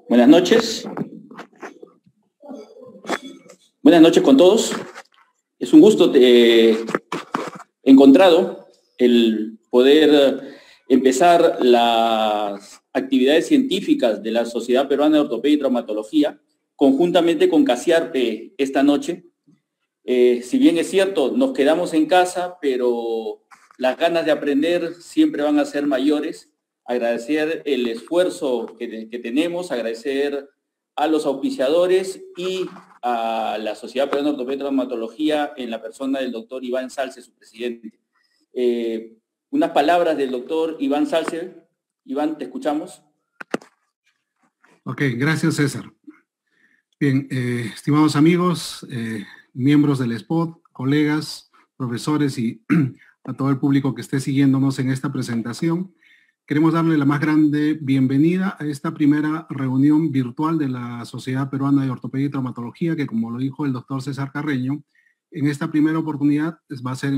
Buenas noches. Buenas noches con todos. Es un gusto encontrado el poder empezar las actividades científicas de la Sociedad Peruana de Ortopedia y Traumatología conjuntamente con CASIARPE esta noche. Si bien es cierto, nos quedamos en casa, pero las ganas de aprender siempre van a ser mayores. Agradecer el esfuerzo que tenemos, agradecer a los auspiciadores y a la Sociedad Peruana de Ortopedia y Traumatología en la persona del doctor Iván Salce, su presidente. Unas palabras del doctor Iván Salce. Iván, te escuchamos. Ok, gracias César. Bien, estimados amigos, miembros del SPOT, colegas, profesores y a todo el público que esté siguiéndonos en esta presentación, queremos darle la más grande bienvenida a esta primera reunión virtual de la Sociedad Peruana de Ortopedia y Traumatología, que como lo dijo el doctor César Carreño, en esta primera oportunidad va a ser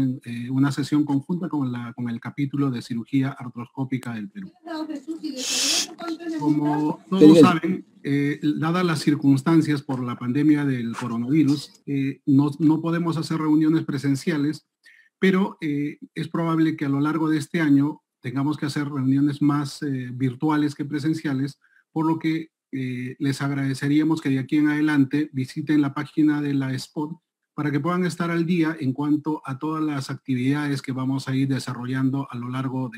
una sesión conjunta con el capítulo de cirugía artroscópica del Perú. Como todos saben, dadas las circunstancias por la pandemia del coronavirus, no podemos hacer reuniones presenciales, pero es probable que a lo largo de este año tengamos que hacer reuniones más virtuales que presenciales, por lo que les agradeceríamos que de aquí en adelante visiten la página de la SPOT para que puedan estar al día en cuanto a todas las actividades que vamos a ir desarrollando a lo largo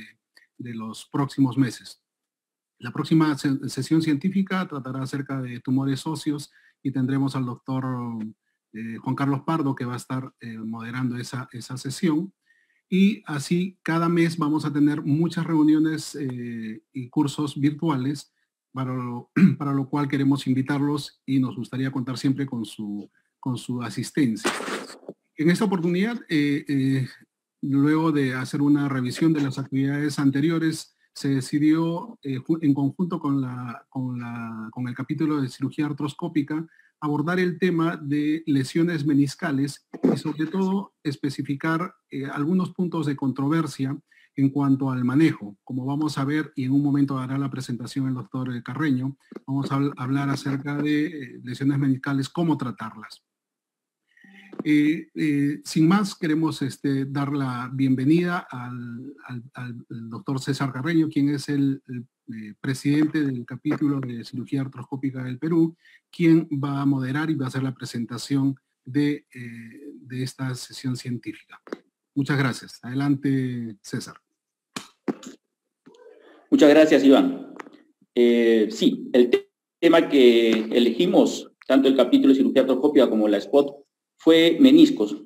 de los próximos meses. La próxima sesión científica tratará acerca de tumores óseos y tendremos al doctor Juan Carlos Pardo, que va a estar moderando esa sesión. Y así cada mes vamos a tener muchas reuniones y cursos virtuales, para lo cual queremos invitarlos y nos gustaría contar siempre con su asistencia. En esta oportunidad, luego de hacer una revisión de las actividades anteriores, se decidió en conjunto con el capítulo de cirugía artroscópica abordar el tema de lesiones meniscales y sobre todo especificar algunos puntos de controversia en cuanto al manejo. Como vamos a ver, y en un momento hará la presentación el doctor Carreño, vamos a hablar acerca de lesiones meniscales, cómo tratarlas. Sin más, queremos dar la bienvenida al doctor César Carreño, quien es el presidente del capítulo de cirugía artroscópica del Perú, quien va a moderar y va a hacer la presentación de esta sesión científica. Muchas gracias. Adelante, César. Muchas gracias, Iván. Sí, el tema que elegimos, tanto el capítulo de cirugía artroscópica como la SPOT, fue meniscos.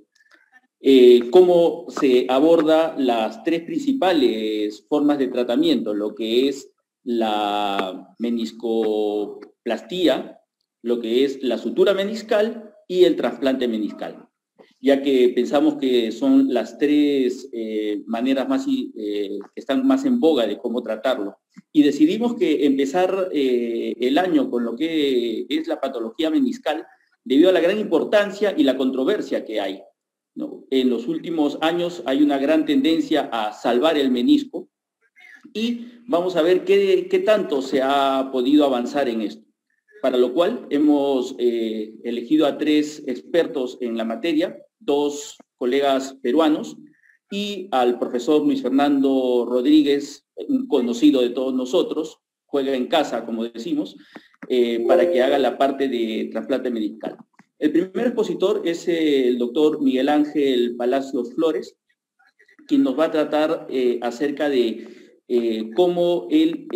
Cómo se aborda las tres principales formas de tratamiento, lo que es la meniscoplastía, lo que es la sutura meniscal y el trasplante meniscal, ya que pensamos que son las tres maneras que están más en boga de cómo tratarlo. Y decidimos que empezar el año con lo que es la patología meniscal, debido a la gran importancia y la controversia que hay, ¿no? En los últimos años hay una gran tendencia a salvar el menisco y vamos a ver qué tanto se ha podido avanzar en esto. Para lo cual hemos elegido a tres expertos en la materia, dos colegas peruanos y al profesor Luis Fernando Rodríguez, un conocido de todos nosotros, juega en casa, como decimos, para que haga la parte de trasplante meniscal. El primer expositor es el doctor Miguel Ángel Palacios Flores, quien nos va a tratar acerca de cómo él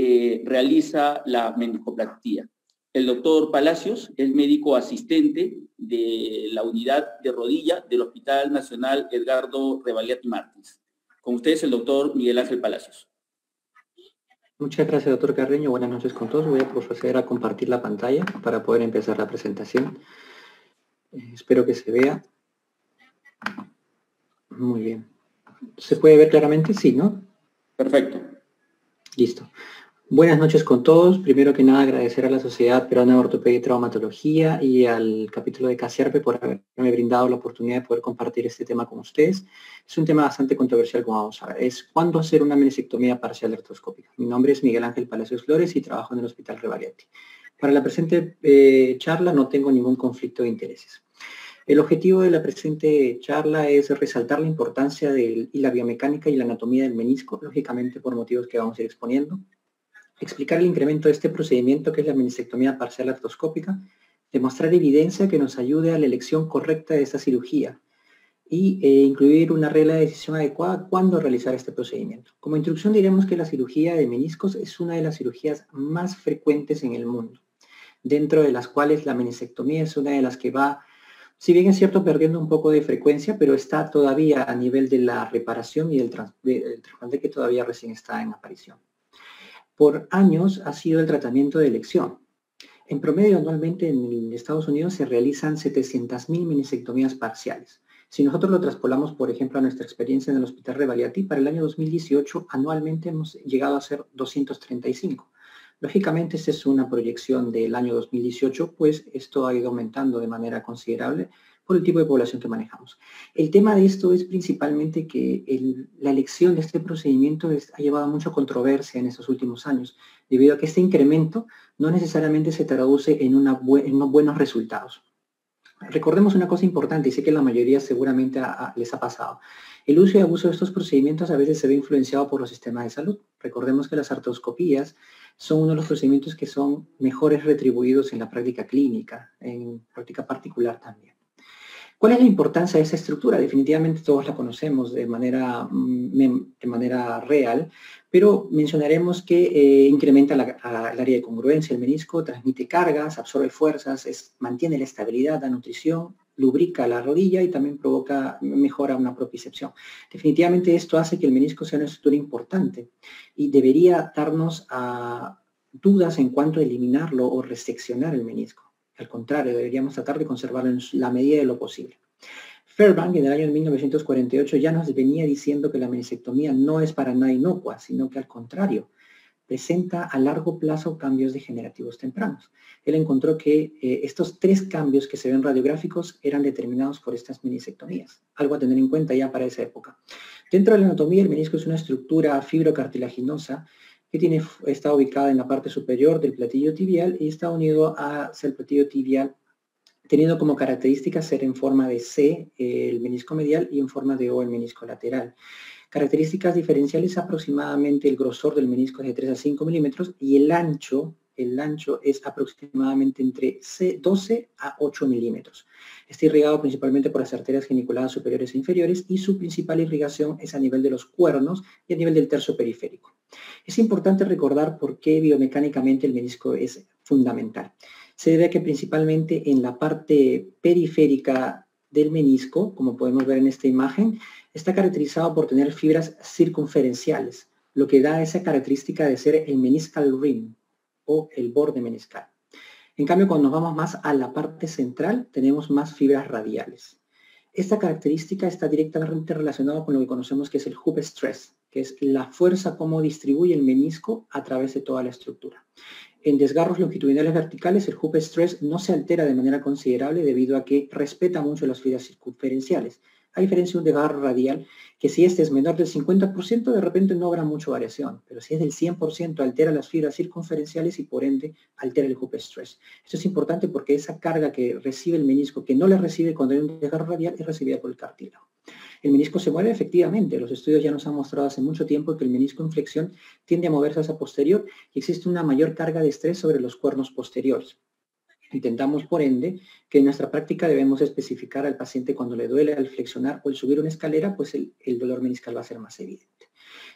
realiza la meniscoplastía. El doctor Palacios es médico asistente de la unidad de rodilla del Hospital Nacional Edgardo Rebagliati Martins. Con ustedes el doctor Miguel Ángel Palacios. Muchas gracias, doctor Carreño. Buenas noches con todos. Voy a proceder a compartir la pantalla para poder empezar la presentación. Espero que se vea. Muy bien. ¿Se puede ver claramente? Sí, ¿no? Perfecto. Listo. Buenas noches con todos. Primero que nada agradecer a la Sociedad Peruana de Ortopedia y Traumatología y al capítulo de CASIARPE por haberme brindado la oportunidad de poder compartir este tema con ustedes. Es un tema bastante controversial, como vamos a ver. Es ¿cuándo hacer una menisectomía parcial artroscópica? Mi nombre es Miguel Ángel Palacios Flores y trabajo en el Hospital Revaliati. Para la presente charla no tengo ningún conflicto de intereses. El objetivo de la presente charla es resaltar la importancia de la biomecánica y la anatomía del menisco, lógicamente por motivos que vamos a ir exponiendo. Explicar el incremento de este procedimiento que es la menisectomía parcial artroscópica, demostrar evidencia que nos ayude a la elección correcta de esta cirugía y incluir una regla de decisión adecuada cuándo realizar este procedimiento. Como introducción diremos que la cirugía de meniscos es una de las cirugías más frecuentes en el mundo, dentro de las cuales la menisectomía es una de las que va, si bien es cierto, perdiendo un poco de frecuencia, pero está todavía a nivel de la reparación y del trasplante que todavía recién está en aparición. Por años ha sido el tratamiento de elección. En promedio, anualmente en Estados Unidos se realizan 700.000 menisectomías parciales. Si nosotros lo traspolamos, por ejemplo, a nuestra experiencia en el Hospital Revaliati, para el año 2018 anualmente hemos llegado a ser 235. Lógicamente, esta es una proyección del año 2018, pues esto ha ido aumentando de manera considerable por el tipo de población que manejamos. El tema de esto es principalmente que la elección de este procedimiento ha llevado a mucha controversia en estos últimos años, debido a que este incremento no necesariamente se traduce en unos buenos resultados. Recordemos una cosa importante, y sé que la mayoría seguramente les ha pasado. El uso y abuso de estos procedimientos a veces se ve influenciado por los sistemas de salud. Recordemos que las artroscopías son uno de los procedimientos que son mejores retribuidos en la práctica clínica, en práctica particular también. ¿Cuál es la importancia de esa estructura? Definitivamente todos la conocemos de manera real, pero mencionaremos que incrementa el área de congruencia, el menisco, transmite cargas, absorbe fuerzas, mantiene la estabilidad, da nutrición, lubrica la rodilla y también mejora una propiocepción. Definitivamente esto hace que el menisco sea una estructura importante y debería darnos dudas en cuanto a eliminarlo o reseccionar el menisco. Al contrario, deberíamos tratar de conservarlo en la medida de lo posible. Fairbank en el año 1948 ya nos venía diciendo que la menisectomía no es para nada inocua, sino que al contrario, presenta a largo plazo cambios degenerativos tempranos. Él encontró que estos 3 cambios que se ven radiográficos eran determinados por estas menisectomías, algo a tener en cuenta ya para esa época. Dentro de la anatomía, el menisco es una estructura fibrocartilaginosa que está ubicada en la parte superior del platillo tibial y está unido hacia el platillo tibial, teniendo como característica ser en forma de C el menisco medial y en forma de O el menisco lateral. Características diferenciales: aproximadamente el grosor del menisco es de 3 a 5 milímetros y el ancho es aproximadamente entre 12 a 8 milímetros. Está irrigado principalmente por las arterias geniculadas superiores e inferiores y su principal irrigación es a nivel de los cuernos y a nivel del tercio periférico. Es importante recordar por qué biomecánicamente el menisco es fundamental. Se debe a que principalmente en la parte periférica del menisco, como podemos ver en esta imagen, está caracterizado por tener fibras circunferenciales, lo que da esa característica de ser el meniscal rim o el borde meniscal. En cambio, cuando nos vamos más a la parte central, tenemos más fibras radiales. Esta característica está directamente relacionada con lo que conocemos que es el hoop stress, que es la fuerza como distribuye el menisco a través de toda la estructura. En desgarros longitudinales verticales, el hoop stress no se altera de manera considerable debido a que respeta mucho las fibras circunferenciales, a diferencia de un desgarro radial, que si este es menor del 50%, de repente no habrá mucha variación, pero si es del 100%, altera las fibras circunferenciales y por ende altera el hoop stress. Esto es importante porque esa carga que recibe el menisco, que no la recibe cuando hay un desgarro radial, es recibida por el cartílago. El menisco se mueve efectivamente. Los estudios ya nos han mostrado hace mucho tiempo que el menisco en flexión tiende a moverse hacia posterior y existe una mayor carga de estrés sobre los cuernos posteriores. Intentamos, por ende, que en nuestra práctica debemos especificar al paciente cuando le duele al flexionar o al subir una escalera, pues el dolor meniscal va a ser más evidente.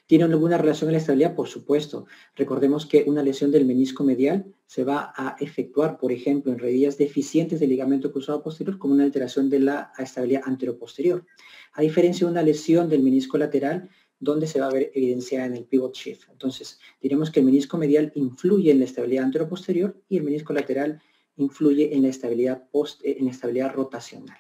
¿Tiene alguna relación a la estabilidad? Por supuesto. Recordemos que una lesión del menisco medial se va a efectuar, por ejemplo, en rodillas deficientes del ligamento cruzado posterior como una alteración de la estabilidad anteroposterior, a diferencia de una lesión del menisco lateral donde se va a ver evidenciada en el pivot shift. Entonces, diremos que el menisco medial influye en la estabilidad anteroposterior y el menisco lateral influye en la estabilidad rotacional.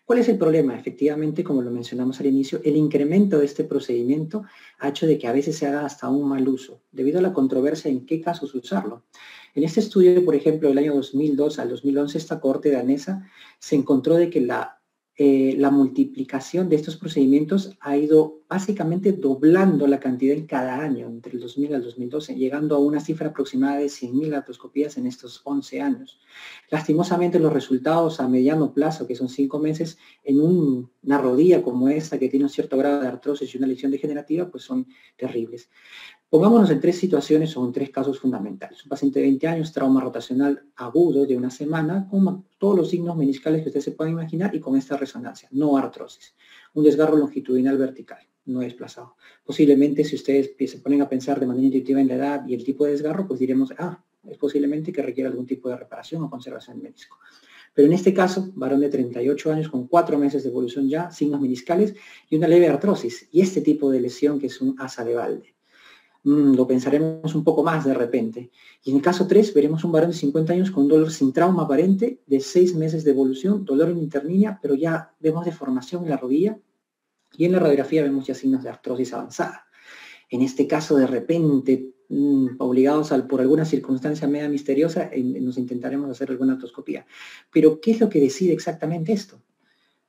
¿Cuál es el problema? Efectivamente, como lo mencionamos al inicio, el incremento de este procedimiento ha hecho de que a veces se haga hasta un mal uso, debido a la controversia en qué casos usarlo. En este estudio, por ejemplo, del año 2002 al 2011, esta corte danesa se encontró de que la multiplicación de estos procedimientos ha ido básicamente doblando la cantidad en cada año, entre el 2000 al 2012, llegando a una cifra aproximada de 100.000 artroscopías en estos 11 años. Lastimosamente, los resultados a mediano plazo, que son 5 meses, en una rodilla como esta, que tiene un cierto grado de artrosis y una lesión degenerativa, pues son terribles. Pongámonos en 3 situaciones o en 3 casos fundamentales. Un paciente de 20 años, trauma rotacional agudo de una semana, con todos los signos meniscales que ustedes se puedan imaginar y con esta resonancia, no artrosis. Un desgarro longitudinal vertical, no desplazado. Posiblemente, si ustedes se ponen a pensar de manera intuitiva en la edad y el tipo de desgarro, pues diremos, es posiblemente que requiera algún tipo de reparación o conservación del menisco. Pero en este caso, varón de 38 años con 4 meses de evolución ya, signos meniscales y una leve artrosis. Y este tipo de lesión que es un asa de balde. Lo pensaremos un poco más de repente. Y en el caso 3, veremos un varón de 50 años con un dolor sin trauma aparente, de 6 meses de evolución, dolor en interlínea, pero ya vemos deformación en la rodilla y en la radiografía vemos ya signos de artrosis avanzada. En este caso, de repente, obligados por alguna circunstancia media misteriosa, nos intentaremos hacer alguna artroscopía. Pero, ¿qué es lo que decide exactamente esto?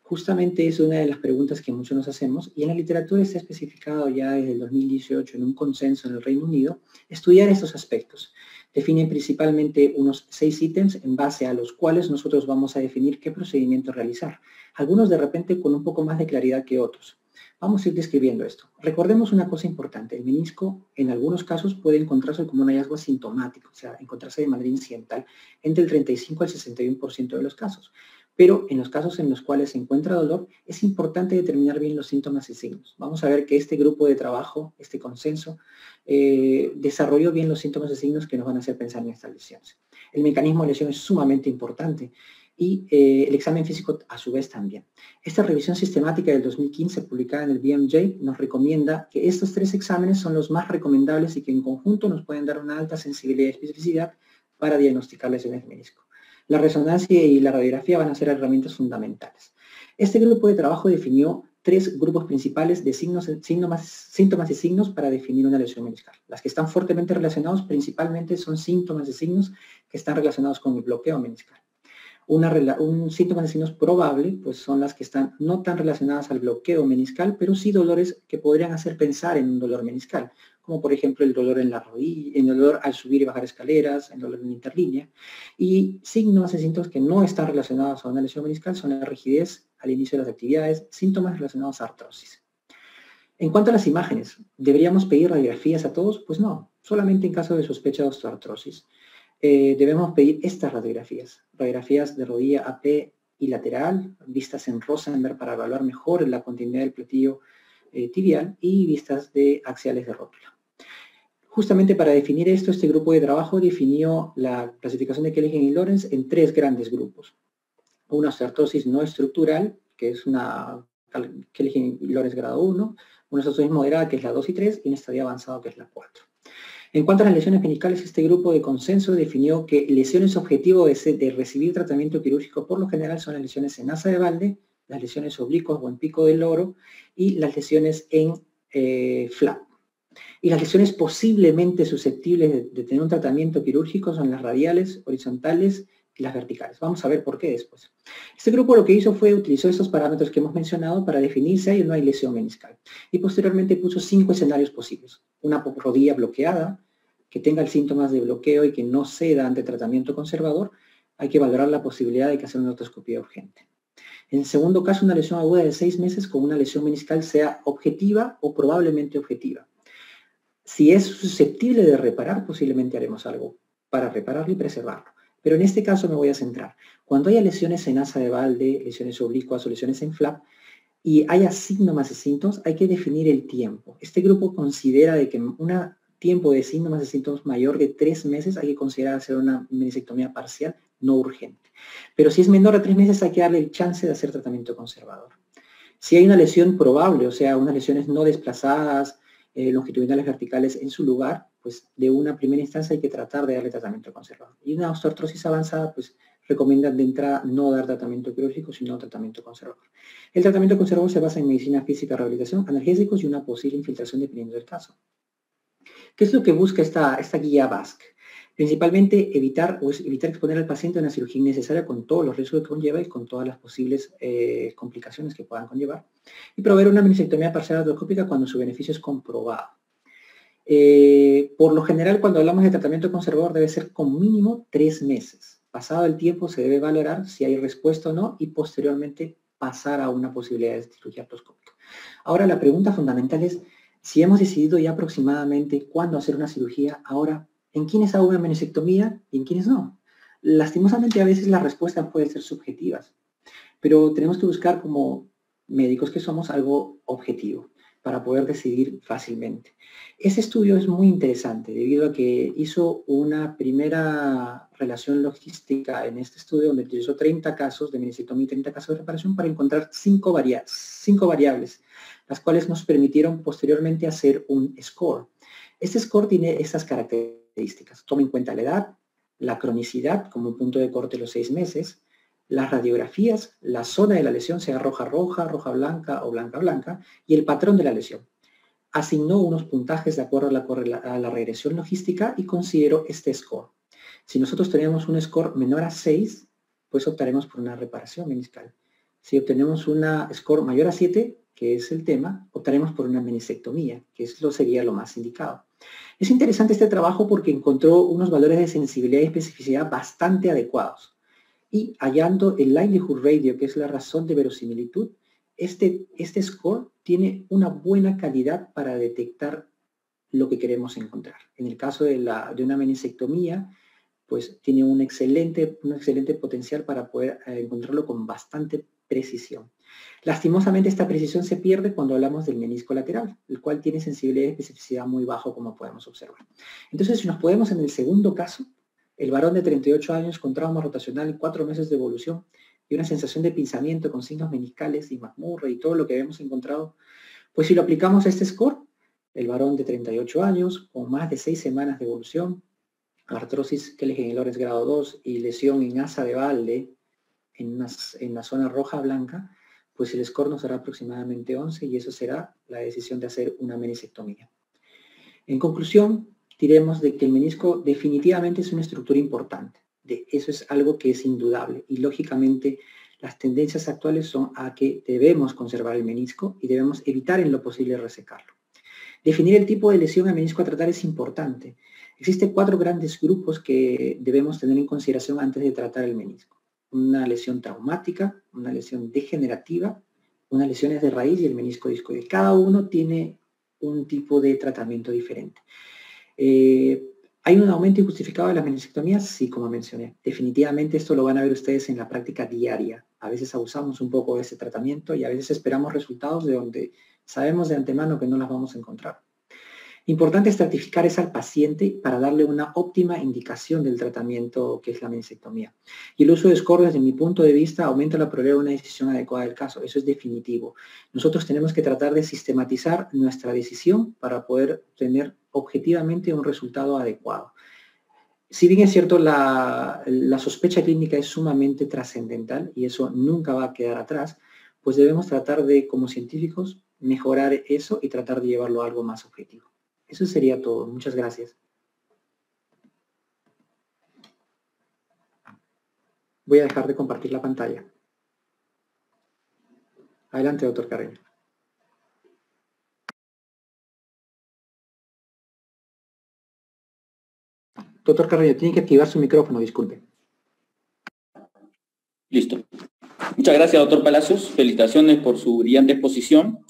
Justamente es una de las preguntas que muchos nos hacemos, y en la literatura está especificado ya desde el 2018 en un consenso en el Reino Unido, estudiar estos aspectos. Definen principalmente unos 6 ítems en base a los cuales nosotros vamos a definir qué procedimiento realizar. Algunos de repente con un poco más de claridad que otros. Vamos a ir describiendo esto. Recordemos una cosa importante, el menisco en algunos casos puede encontrarse como un hallazgo asintomático, o sea, encontrarse de manera incidental entre el 35 al 61% de los casos. Pero en los casos en los cuales se encuentra dolor, es importante determinar bien los síntomas y signos. Vamos a ver que este grupo de trabajo, este consenso, desarrolló bien los síntomas y signos que nos van a hacer pensar en estas lesiones. El mecanismo de lesión es sumamente importante y el examen físico a su vez también. Esta revisión sistemática del 2015 publicada en el BMJ nos recomienda que estos 3 exámenes son los más recomendables y que en conjunto nos pueden dar una alta sensibilidad y especificidad para diagnosticar lesiones de menisco. La resonancia y la radiografía van a ser herramientas fundamentales. Este grupo de trabajo definió 3 grupos principales de síntomas y signos para definir una lesión meniscal. Las que están fuertemente relacionados principalmente son síntomas y signos que están relacionados con el bloqueo meniscal. Un síntoma de signos probable, pues son las que están no tan relacionadas al bloqueo meniscal, pero sí dolores que podrían hacer pensar en un dolor meniscal, como por ejemplo el dolor en la rodilla, el dolor al subir y bajar escaleras, el dolor en interlínea. Y signos y síntomas que no están relacionados a una lesión meniscal son la rigidez al inicio de las actividades, síntomas relacionados a artrosis. En cuanto a las imágenes, ¿deberíamos pedir radiografías a todos? Pues no, solamente en caso de sospecha de osteoartrosis. Debemos pedir estas radiografías de rodilla AP y lateral, vistas en Rosenberg para evaluar mejor la continuidad del platillo tibial y vistas de axiales de rótula. Justamente para definir esto, este grupo de trabajo definió la clasificación de Kelegen y Lorenz en 3 grandes grupos. Una osteoartrosis no estructural, que es una Kelegen y Lorenz grado 1, una osteoartrosis moderada, que es la 2 y 3, y un estadio avanzado, que es la 4. En cuanto a las lesiones meniscales, este grupo de consenso definió que lesiones objetivo de recibir tratamiento quirúrgico por lo general son las lesiones en asa de balde, las lesiones oblicuas o en pico del loro y las lesiones en flap. Y las lesiones posiblemente susceptibles de tener un tratamiento quirúrgico son las radiales, horizontales y las verticales. Vamos a ver por qué después. Este grupo lo que hizo fue utilizó estos parámetros que hemos mencionado para definir si hay o no hay lesión meniscal. Y posteriormente puso 5 escenarios posibles. Una rodilla bloqueada, que tenga el síntomas de bloqueo y que no ceda ante tratamiento conservador, hay que valorar la posibilidad de que hacer una artroscopía urgente. En el segundo caso, una lesión aguda de 6 meses con una lesión meniscal sea objetiva o probablemente objetiva. Si es susceptible de reparar, posiblemente haremos algo para repararlo y preservarlo. Pero en este caso me voy a centrar. Cuando haya lesiones en asa de balde, lesiones oblicuas o lesiones en flap, y haya síntomas y síntomas, hay que definir el tiempo. Este grupo considera de que un tiempo de síntomas y síntomas mayor de 3 meses hay que considerar hacer una meniscectomía parcial no urgente. Pero si es menor a 3 meses hay que darle el chance de hacer tratamiento conservador. Si hay una lesión probable, o sea, unas lesiones no desplazadas, longitudinales verticales en su lugar, pues de una primera instancia hay que tratar de darle tratamiento conservador. Y una osteoartrosis avanzada, pues recomiendan de entrada no dar tratamiento quirúrgico, sino tratamiento conservador. El tratamiento conservador se basa en medicina física, rehabilitación, analgésicos y una posible infiltración dependiendo del caso. ¿Qué es lo que busca esta guía BASC? Principalmente evitar exponer al paciente a una cirugía innecesaria con todos los riesgos que conlleva y con todas las posibles complicaciones que puedan conllevar. Y proveer una meniscectomía parcial artroscópica cuando su beneficio es comprobado. Por lo general, cuando hablamos de tratamiento conservador, debe ser con mínimo 3 meses. Pasado el tiempo, se debe valorar si hay respuesta o no y posteriormente pasar a una posibilidad de cirugía artroscópica. Ahora, la pregunta fundamental es, si hemos decidido ya aproximadamente cuándo hacer una cirugía, ahora, ¿en quiénes hago una meniscectomía y en quiénes no? Lastimosamente, a veces las respuestas pueden ser subjetivas, pero tenemos que buscar como médicos que somos algo objetivo para poder decidir fácilmente. Ese estudio es muy interesante debido a que hizo una primera relación logística en este estudio donde utilizó 30 casos de meniscectomía y 30 casos de reparación para encontrar 5 variables, las cuales nos permitieron posteriormente hacer un score. Este score tiene estas características. Toma en cuenta la edad, la cronicidad como punto de corte los 6 meses, las radiografías, la zona de la lesión, sea roja-roja, roja-blanca o blanca-blanca, y el patrón de la lesión. Asignó unos puntajes de acuerdo a la regresión logística y consideró este score. Si nosotros tenemos un score menor a 6, pues optaremos por una reparación meniscal. Si obtenemos una score mayor a 7, que es el tema, optaremos por una meniscectomía, que sería lo más indicado. Es interesante este trabajo porque encontró unos valores de sensibilidad y especificidad bastante adecuados. Y hallando el likelihood radio, que es la razón de verosimilitud, este score tiene una buena calidad para detectar lo que queremos encontrar. En el caso de una meniscectomía, pues tiene un excelente potencial para poder encontrarlo con bastante precisión. Lastimosamente esta precisión se pierde cuando hablamos del menisco lateral, el cual tiene sensibilidad y especificidad muy bajo, como podemos observar. Entonces, si nos podemos en el segundo caso, el varón de 38 años con trauma rotacional y 4 meses de evolución y una sensación de pinzamiento con signos meniscales y McMurray y todo lo que habíamos encontrado, pues si lo aplicamos a este score, el varón de 38 años con más de 6 semanas de evolución, artrosis Keller-Lawrence grado 2 y lesión en asa de balde en la zona roja-blanca, pues el score nos dará aproximadamente 11 y eso será la decisión de hacer una meniscectomía. En conclusión, diremos de que el menisco definitivamente es una estructura importante. Eso es algo que es indudable y lógicamente las tendencias actuales son a que debemos conservar el menisco y debemos evitar en lo posible resecarlo. Definir el tipo de lesión al menisco a tratar es importante. Existen 4 grandes grupos que debemos tener en consideración antes de tratar el menisco. Una lesión traumática, una lesión degenerativa, unas lesiones de raíz y el menisco discoide. Cada uno tiene un tipo de tratamiento diferente. ¿Hay un aumento injustificado de las meniscectomías? Sí, como mencioné. Definitivamente esto lo van a ver ustedes en la práctica diaria. A veces abusamos un poco de ese tratamiento y a veces esperamos resultados de donde sabemos de antemano que no las vamos a encontrar. Importante estratificar es al paciente para darle una óptima indicación del tratamiento que es la meniscectomía. Y el uso de score, desde mi punto de vista, aumenta la probabilidad de una decisión adecuada del caso. Eso es definitivo. Nosotros tenemos que tratar de sistematizar nuestra decisión para poder tener objetivamente un resultado adecuado. Si bien es cierto, la sospecha clínica es sumamente trascendental y eso nunca va a quedar atrás, pues debemos tratar de, como científicos, mejorar eso y tratar de llevarlo a algo más objetivo. Eso sería todo. Muchas gracias. Voy a dejar de compartir la pantalla. Adelante, doctor Carreño. Doctor Carreño, tiene que activar su micrófono, disculpe. Listo. Muchas gracias, doctor Palacios. Felicitaciones por su brillante exposición.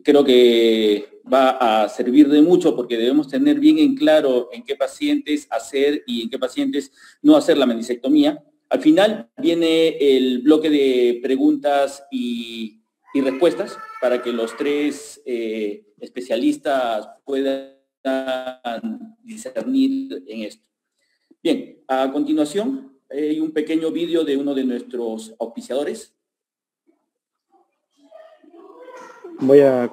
Creo que va a servir de mucho porque debemos tener bien en claro en qué pacientes hacer y en qué pacientes no hacer la meniscectomía. Al final viene el bloque de preguntas y respuestas para que los 3 especialistas puedan discernir en esto. Bien, a continuación hay un pequeño vídeo de uno de nuestros auspiciadores. Voy a...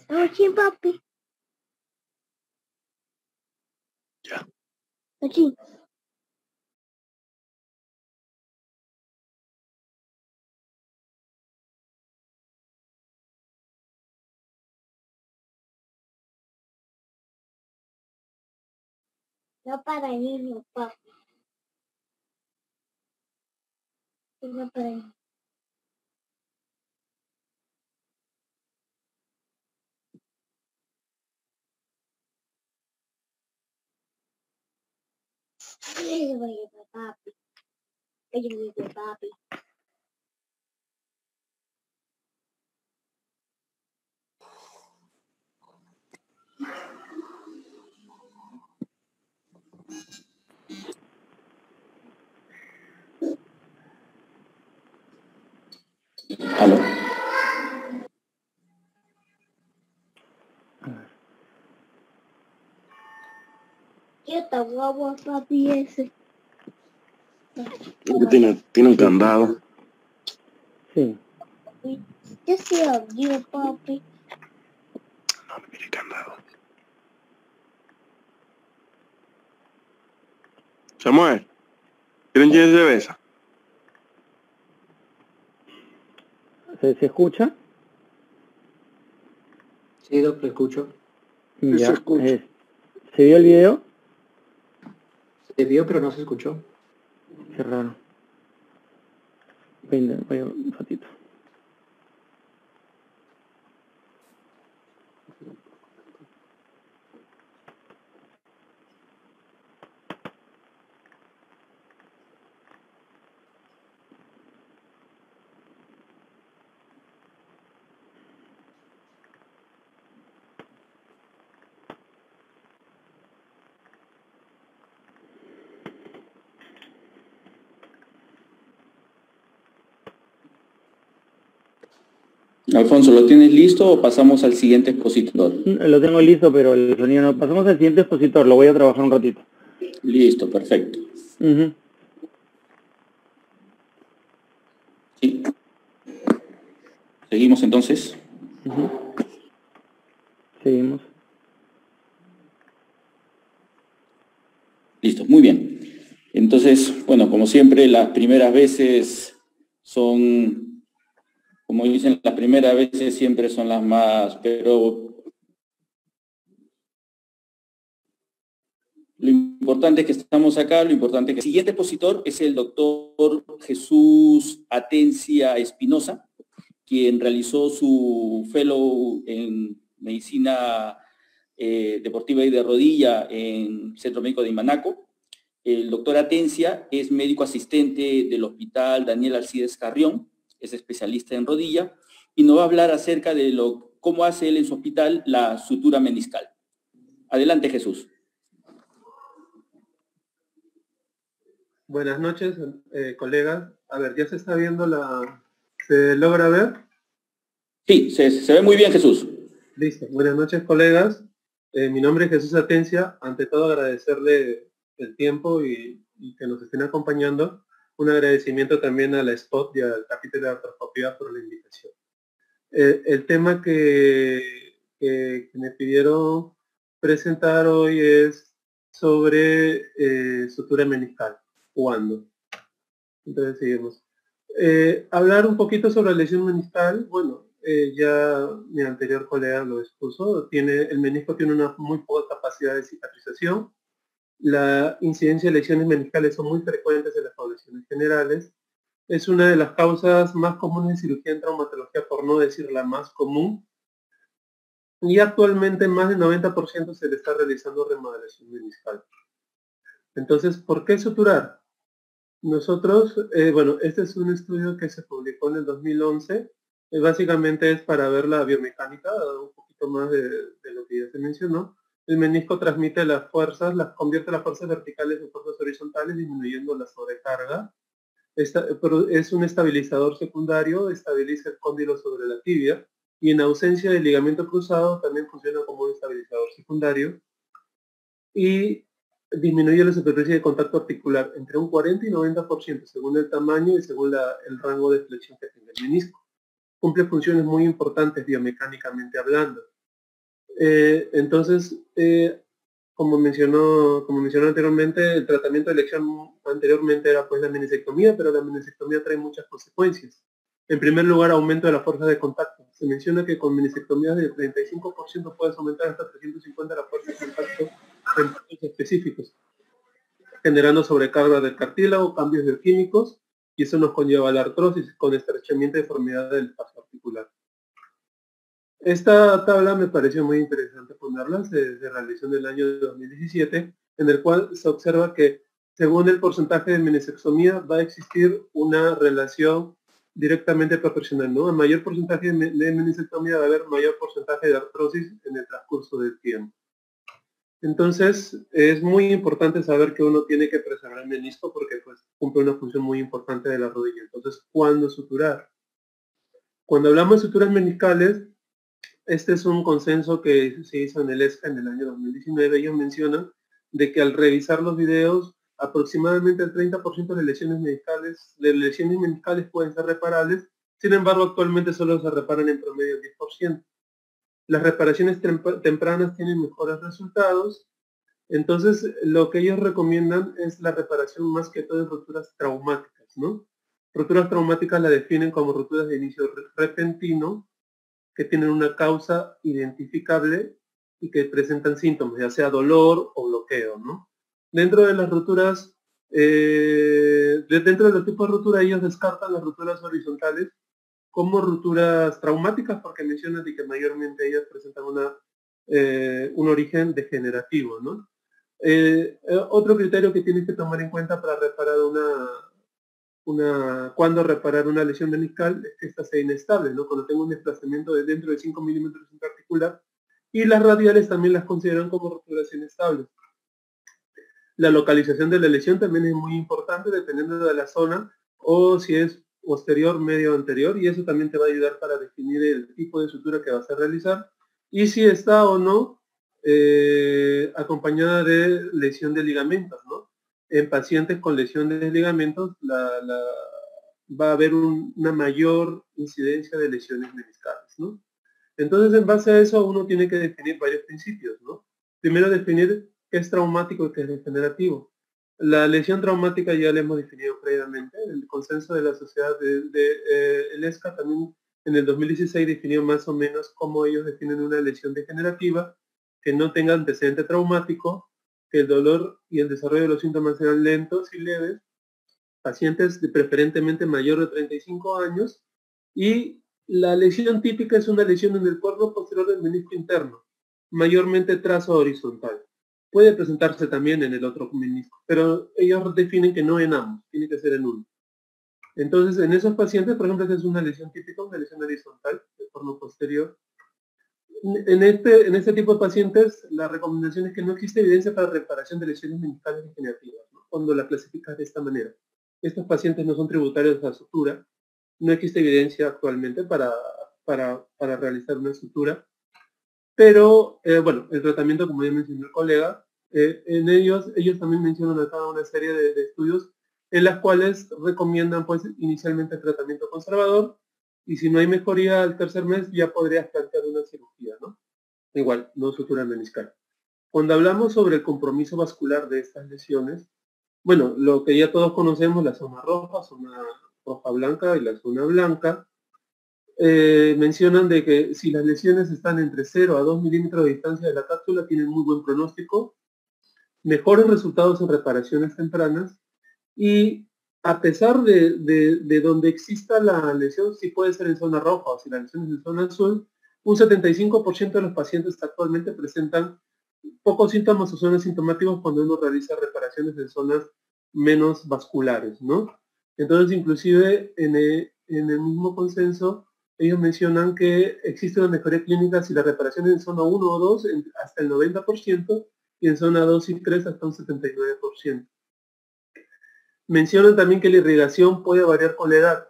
Aquí, papi. Ya. Aquí. No para niños, papi. No para niños. Yo voy a llevar papi. Yo voy a llevar papi. ¿Aló? ¿Qué está guapo, papi, ese? Tiene un candado. Sí. Yo sí odio, papi. No, mire candado. Samuel, ¿quieren llevar cerveza? ¿Se escucha? Sí, Doc, lo escucho. Sí, Ya. se escucha. ¿Se vio el video? Se vio, pero no se escuchó. Qué raro. Voy a un ratito. Alfonso, ¿lo tienes listo o pasamos al siguiente expositor? Lo tengo listo, pero el sonido no. Pasamos al siguiente expositor, lo voy a trabajar un ratito. Listo, perfecto. Ujú. Sí. Seguimos entonces. Ujú. Seguimos. Listo, muy bien. Entonces, bueno, como siempre, las primeras veces son, como dicen, las primeras veces siempre son las más, pero lo importante es que estamos acá, lo importante es que el siguiente expositor es el doctor Jesús Atencia Espinosa, quien realizó su fellow en medicina deportiva y de rodilla en Centro Médico de Imanaco. El doctor Atencia es médico asistente del Hospital Daniel Alcides Carrión, es especialista en rodilla y nos va a hablar acerca de cómo hace él en su hospital la sutura meniscal. Adelante, Jesús. Buenas noches, colegas. A ver, ¿ya se está viendo ¿Se logra ver? Sí, se ve muy bien, Jesús. Listo. Buenas noches, colegas. Mi nombre es Jesús Atencia. Ante todo, agradecerle el tiempo y que nos estén acompañando. Un agradecimiento también a la SPOT y al capítulo de artroscopía por la invitación. El tema que me pidieron presentar hoy es sobre sutura meniscal. ¿Cuándo? Entonces seguimos. Hablar un poquito sobre la lesión meniscal. Bueno, ya mi anterior colega lo expuso. El menisco tiene una muy poca capacidad de cicatrización. La incidencia de lesiones meniscales son muy frecuentes en las poblaciones generales. Es una de las causas más comunes en cirugía en traumatología, por no decir la más común. Y actualmente más del 90% se le está realizando remodelación meniscal. Entonces, ¿por qué suturar? Nosotros, bueno, este es un estudio que se publicó en el 2011. Básicamente es para ver la biomecánica, un poquito más de lo que ya se mencionó. El menisco transmite las fuerzas, convierte las fuerzas verticales en fuerzas horizontales, disminuyendo la sobrecarga. Es un estabilizador secundario, estabiliza el cóndilo sobre la tibia, y en ausencia de ligamento cruzado también funciona como un estabilizador secundario. Y disminuye la superficie de contacto articular entre un 40 y 90% según el tamaño y según el rango de flexión que tenga el menisco. cumple funciones muy importantes biomecánicamente hablando. Entonces, como mencionó anteriormente, el tratamiento de elección anteriormente era pues la meniscectomía, pero la meniscectomía trae muchas consecuencias. En primer lugar, aumento de la fuerza de contacto. Se menciona que con meniscectomía de 35% puedes aumentar hasta 350 la fuerza de contacto en puntos específicos, generando sobrecarga del cartílago, cambios bioquímicos, y eso nos conlleva a la artrosis con estrechamiento y deformidad del espacio articular. Esta tabla me pareció muy interesante ponerla, se realizó en el año 2017, en el cual se observa que según el porcentaje de meniscectomía va a existir una relación directamente proporcional, ¿no? A mayor porcentaje de meniscectomía va a haber mayor porcentaje de artrosis en el transcurso del tiempo. Entonces, es muy importante saber que uno tiene que preservar el menisco porque pues, cumple una función muy importante de la rodilla. Entonces, ¿cuándo suturar? Cuando hablamos de suturas meniscales, este es un consenso que se hizo en el ESCA en el año 2019. Ellos mencionan de que al revisar los videos, aproximadamente el 30% de lesiones meniscales pueden ser reparables. Sin embargo, actualmente solo se reparan en promedio el 10%. Las reparaciones tempranas tienen mejores resultados. Entonces, lo que ellos recomiendan es la reparación más que todo en rupturas traumáticas, ¿no? Rupturas traumáticas la definen como rupturas de inicio repentino, que tienen una causa identificable y que presentan síntomas, ya sea dolor o bloqueo, ¿no? Dentro de las rupturas, dentro de los tipos de ruptura, ellos descartan las rupturas horizontales como rupturas traumáticas porque mencionan de que mayormente ellas presentan un origen degenerativo, ¿no? Otro criterio que tienes que tomar en cuenta para reparar cuando reparar una lesión meniscal es que esta sea inestable, ¿no? Cuando tengo un desplazamiento de dentro de 5 milímetros intraarticular, y las radiales también las consideran como rupturas inestables. La localización de la lesión también es muy importante dependiendo de la zona o si es posterior, medio o anterior, y eso también te va a ayudar para definir el tipo de sutura que vas a realizar y si está o no acompañada de lesión de ligamentos, ¿no? En pacientes con lesión de ligamentos va a haber una mayor incidencia de lesiones meniscales, ¿no? Entonces, en base a eso, uno tiene que definir varios principios, ¿no? Primero, definir qué es traumático y qué es degenerativo. La lesión traumática ya la hemos definido previamente. El consenso de la sociedad el ESCA también en el 2016 definió más o menos cómo ellos definen una lesión degenerativa, que no tenga antecedente traumático, que el dolor y el desarrollo de los síntomas sean lentos y leves, pacientes de preferentemente mayor de 35 años, y la lesión típica es una lesión en el cuerpo posterior del menisco interno, mayormente trazo horizontal. Puede presentarse también en el otro menisco, pero ellos definen que no en ambos, tiene que ser en uno. Entonces, en esos pacientes, por ejemplo, esta es una lesión típica, una lesión horizontal, de forma posterior. En este tipo de pacientes, la recomendación es que no existe evidencia para reparación de lesiones meniscales degenerativas, ¿no? Cuando la clasificas de esta manera. Estos pacientes no son tributarios de la sutura, no existe evidencia actualmente para realizar una sutura, pero, bueno, el tratamiento, como ya mencionó el colega, en ellos también mencionan acá una serie de estudios en las cuales recomiendan, pues, inicialmente el tratamiento conservador, y si no hay mejoría al tercer mes, ya podrías plantear una cirugía, ¿no? Igual, no sutura meniscal. Cuando hablamos sobre el compromiso vascular de estas lesiones, bueno, lo que ya todos conocemos, la zona roja blanca y la zona blanca, mencionan de que si las lesiones están entre 0 a 2 milímetros de distancia de la cápsula, tienen muy buen pronóstico, mejores resultados en reparaciones tempranas, y a pesar de donde exista la lesión, si puede ser en zona roja o si la lesión es en zona azul, un 75% de los pacientes actualmente presentan pocos síntomas o son asintomáticos cuando uno realiza reparaciones en zonas menos vasculares, ¿no? Entonces, inclusive en el mismo consenso, ellos mencionan que existe una mejoría clínica si la reparación es en zona 1 o 2 hasta el 90% y en zona 2 y 3 hasta un 79%. Mencionan también que la irrigación puede variar con la edad.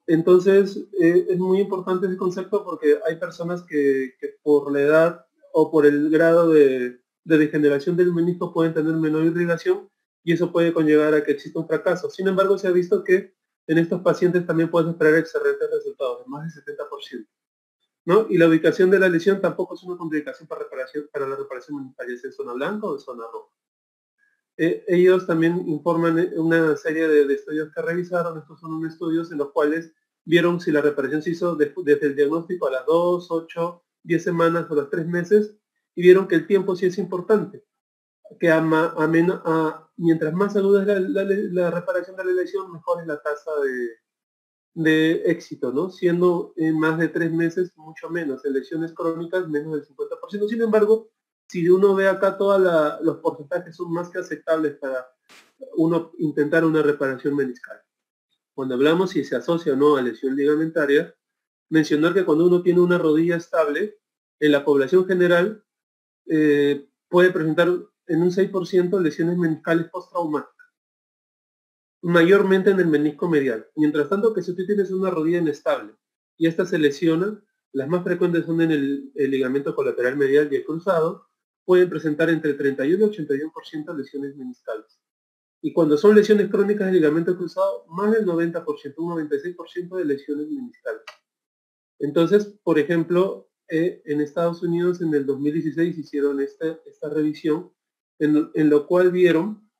Entonces, es muy importante ese concepto porque hay personas que por la edad o por el grado de degeneración del menisco pueden tener menor irrigación y eso puede conllevar a que exista un fracaso. Sin embargo, se ha visto que en estos pacientes también puedes esperar excelentes resultados, de más del 70%. ¿No? Y la ubicación de la lesión tampoco es una complicación para la reparación meniscal, ya sea en zona blanca o en zona roja. Ellos también informan una serie de estudios que revisaron. Estos son estudios en los cuales vieron si la reparación se hizo desde el diagnóstico a las 2, 8, 10 semanas o a los 3 meses, y vieron que el tiempo sí es importante, que mientras más aguda es la reparación de la lesión, mejor es la tasa de éxito, ¿no? Siendo en más de 3 meses, mucho menos. En lesiones crónicas, menos del 50%. Sin embargo, si uno ve acá todos los porcentajes son más que aceptables para uno intentar una reparación meniscal. Cuando hablamos si se asocia o no a lesión ligamentaria, mencionar que cuando uno tiene una rodilla estable, en la población general puede presentar en un 6% lesiones meniscales postraumáticas, mayormente en el menisco medial. Mientras tanto, que si tú tienes una rodilla inestable y esta se lesiona, las más frecuentes son en el ligamento colateral medial y el cruzado, pueden presentar entre 31 y 81% lesiones meniscales. Y cuando son lesiones crónicas del ligamento cruzado, más del 90%, un 96% de lesiones meniscales. Entonces, por ejemplo, en Estados Unidos en el 2016 hicieron esta revisión, en lo cual vieron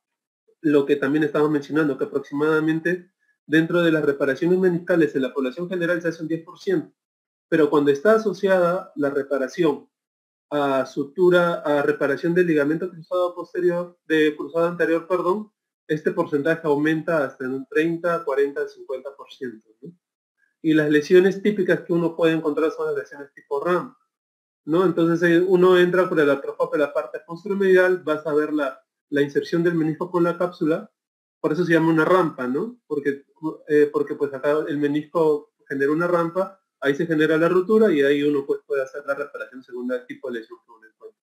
lo que también estamos mencionando, que aproximadamente dentro de las reparaciones meniscales en la población general se hace un 10%, pero cuando está asociada la reparación a reparación del ligamento cruzado anterior, este porcentaje aumenta hasta en un 30, 40, 50%, ¿no? Y las lesiones típicas que uno puede encontrar son las lesiones tipo RAM, ¿no? Entonces uno entra por el artroscopio de la parte posteromedial, vas a ver la inserción del menisco con la cápsula, por eso se llama una rampa, ¿no? Porque pues acá el menisco genera una rampa, ahí se genera la ruptura y ahí uno pues puede hacer la reparación según el tipo de lesión que uno encuentra.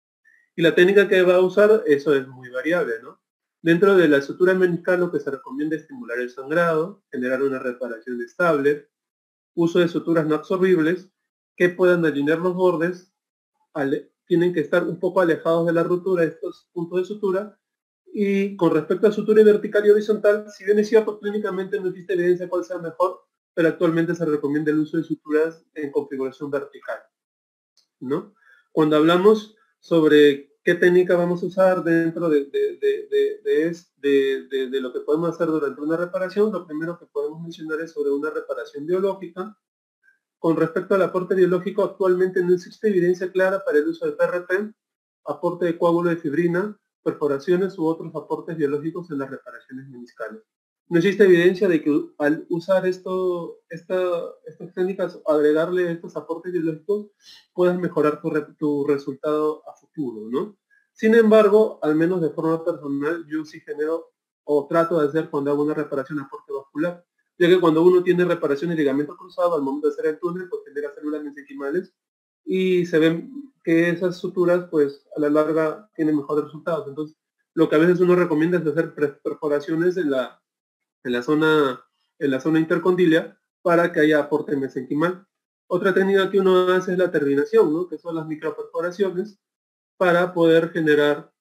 Y la técnica que va a usar, eso es muy variable, ¿no? Dentro de la sutura meniscal lo que se recomienda es estimular el sangrado, generar una reparación estable, uso de suturas no absorbibles que puedan alinear los bordes, tienen que estar un poco alejados de la ruptura estos puntos de sutura. Y con respecto a sutura vertical y horizontal, si bien es cierto, clínicamente no existe evidencia cuál sea mejor, pero actualmente se recomienda el uso de suturas en configuración vertical, ¿no? Cuando hablamos sobre qué técnica vamos a usar dentro de lo que podemos hacer durante una reparación, lo primero que podemos mencionar es sobre una reparación biológica. Con respecto al aporte biológico, actualmente no existe evidencia clara para el uso de PRP, aporte de coágulo de fibrina, perforaciones u otros aportes biológicos en las reparaciones meniscales. No existe evidencia de que al usar estas técnicas, agregarle estos aportes biológicos, puedas mejorar tu resultado a futuro, ¿no? Sin embargo, al menos de forma personal, yo sí genero o trato de hacer cuando hago una reparación aporte vascular, ya que cuando uno tiene reparación de ligamento cruzado, al momento de hacer el túnel, pues genera células mesenquimales y se ven que esas suturas, pues a la larga tienen mejores resultados. Entonces, lo que a veces uno recomienda es hacer perforaciones en la zona intercondilia para que haya aporte mesenquimal. Otra técnica que uno hace es la terminación, ¿no? Que son las microperforaciones para poder generar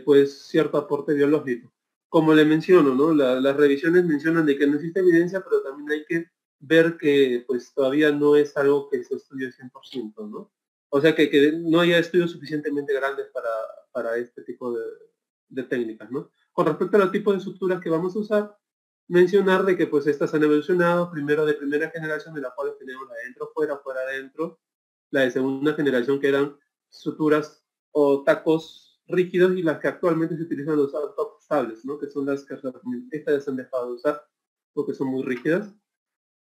pues cierto aporte biológico. Como le menciono, ¿no? Las revisiones mencionan de que no existe evidencia, pero también hay que ver que pues todavía no es algo que se estudie 100%, ¿no? O sea que no haya estudios suficientemente grandes para este tipo de técnicas, ¿no? Con respecto a los tipos de suturas que vamos a usar, mencionar de que pues estas han evolucionado, primero de primera generación, de la cual tenemos la de adentro, fuera, fuera, adentro, la de segunda generación que eran suturas o tacos rígidos y las que actualmente se utilizan los tacos estables, ¿no? Que son las que estas han dejado de usar porque son muy rígidas.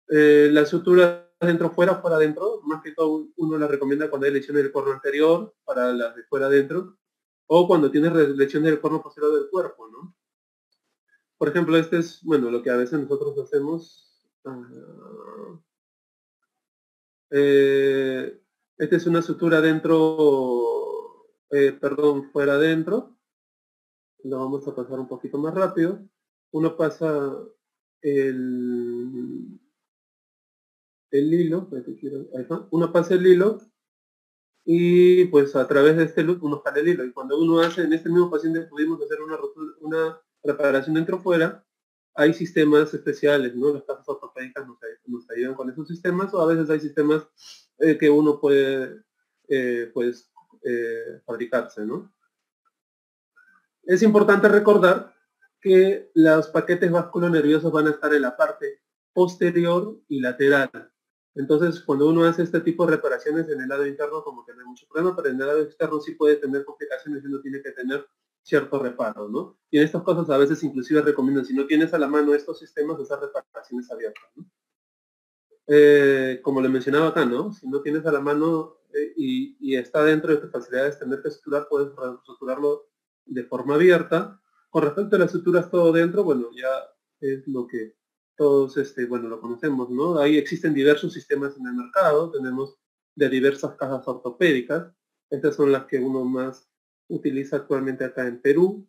Las suturas dentro fuera, fuera adentro, más que todo uno las recomienda cuando hay lesiones del corno anterior, para las de fuera adentro, o cuando tienes lesiones del corno posterior del cuerpo, ¿no? Por ejemplo, este es, bueno, lo que a veces nosotros hacemos. Esta es una sutura dentro, fuera adentro. Lo vamos a pasar un poquito más rápido. Uno pasa el hilo, uno pasa el hilo y pues a través de este loop uno jala el hilo. Y cuando uno hace, en este mismo paciente pudimos hacer una reparación dentro-fuera, hay sistemas especiales, ¿no? Las cajas ortopédicas nos ayudan con esos sistemas, o a veces hay sistemas que uno puede, fabricarse, ¿no? Es importante recordar que los paquetes vasculonerviosos van a estar en la parte posterior y lateral. Entonces, cuando uno hace este tipo de reparaciones en el lado interno, como que no hay mucho problema, pero en el lado externo sí puede tener complicaciones y uno tiene que tener cierto reparo, ¿no? Y en estos casos a veces inclusive recomiendan, si no tienes a la mano estos sistemas, hacer reparaciones abiertas, ¿no? Como le mencionaba acá, ¿no? Si no tienes a la mano y está dentro de tus facilidades tener que suturar, puedes suturarlo de forma abierta. Con respecto a las suturas todo dentro, bueno, ya es lo que todos, bueno, lo conocemos, ¿no? Ahí existen diversos sistemas en el mercado, tenemos de diversas cajas ortopédicas. Estas son las que uno más utiliza actualmente acá en Perú.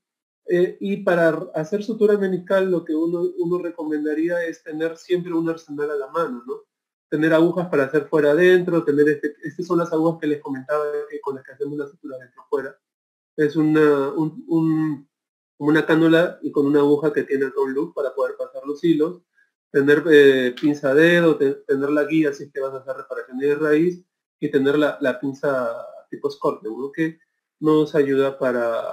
Y para hacer sutura meniscal, lo que uno recomendaría es tener siempre un arsenal a la mano, ¿no? Tener agujas para hacer fuera adentro, tener estas son las agujas que les comentaba con las que hacemos la sutura dentro fuera. Es una cánula y con una aguja que tiene acá un loop para poder pasar los hilos, tener pinza a dedo, tener la guía si es que vas a hacer reparaciones de raíz, y tener la pinza tipo Scorpion, ¿no? Que nos ayuda para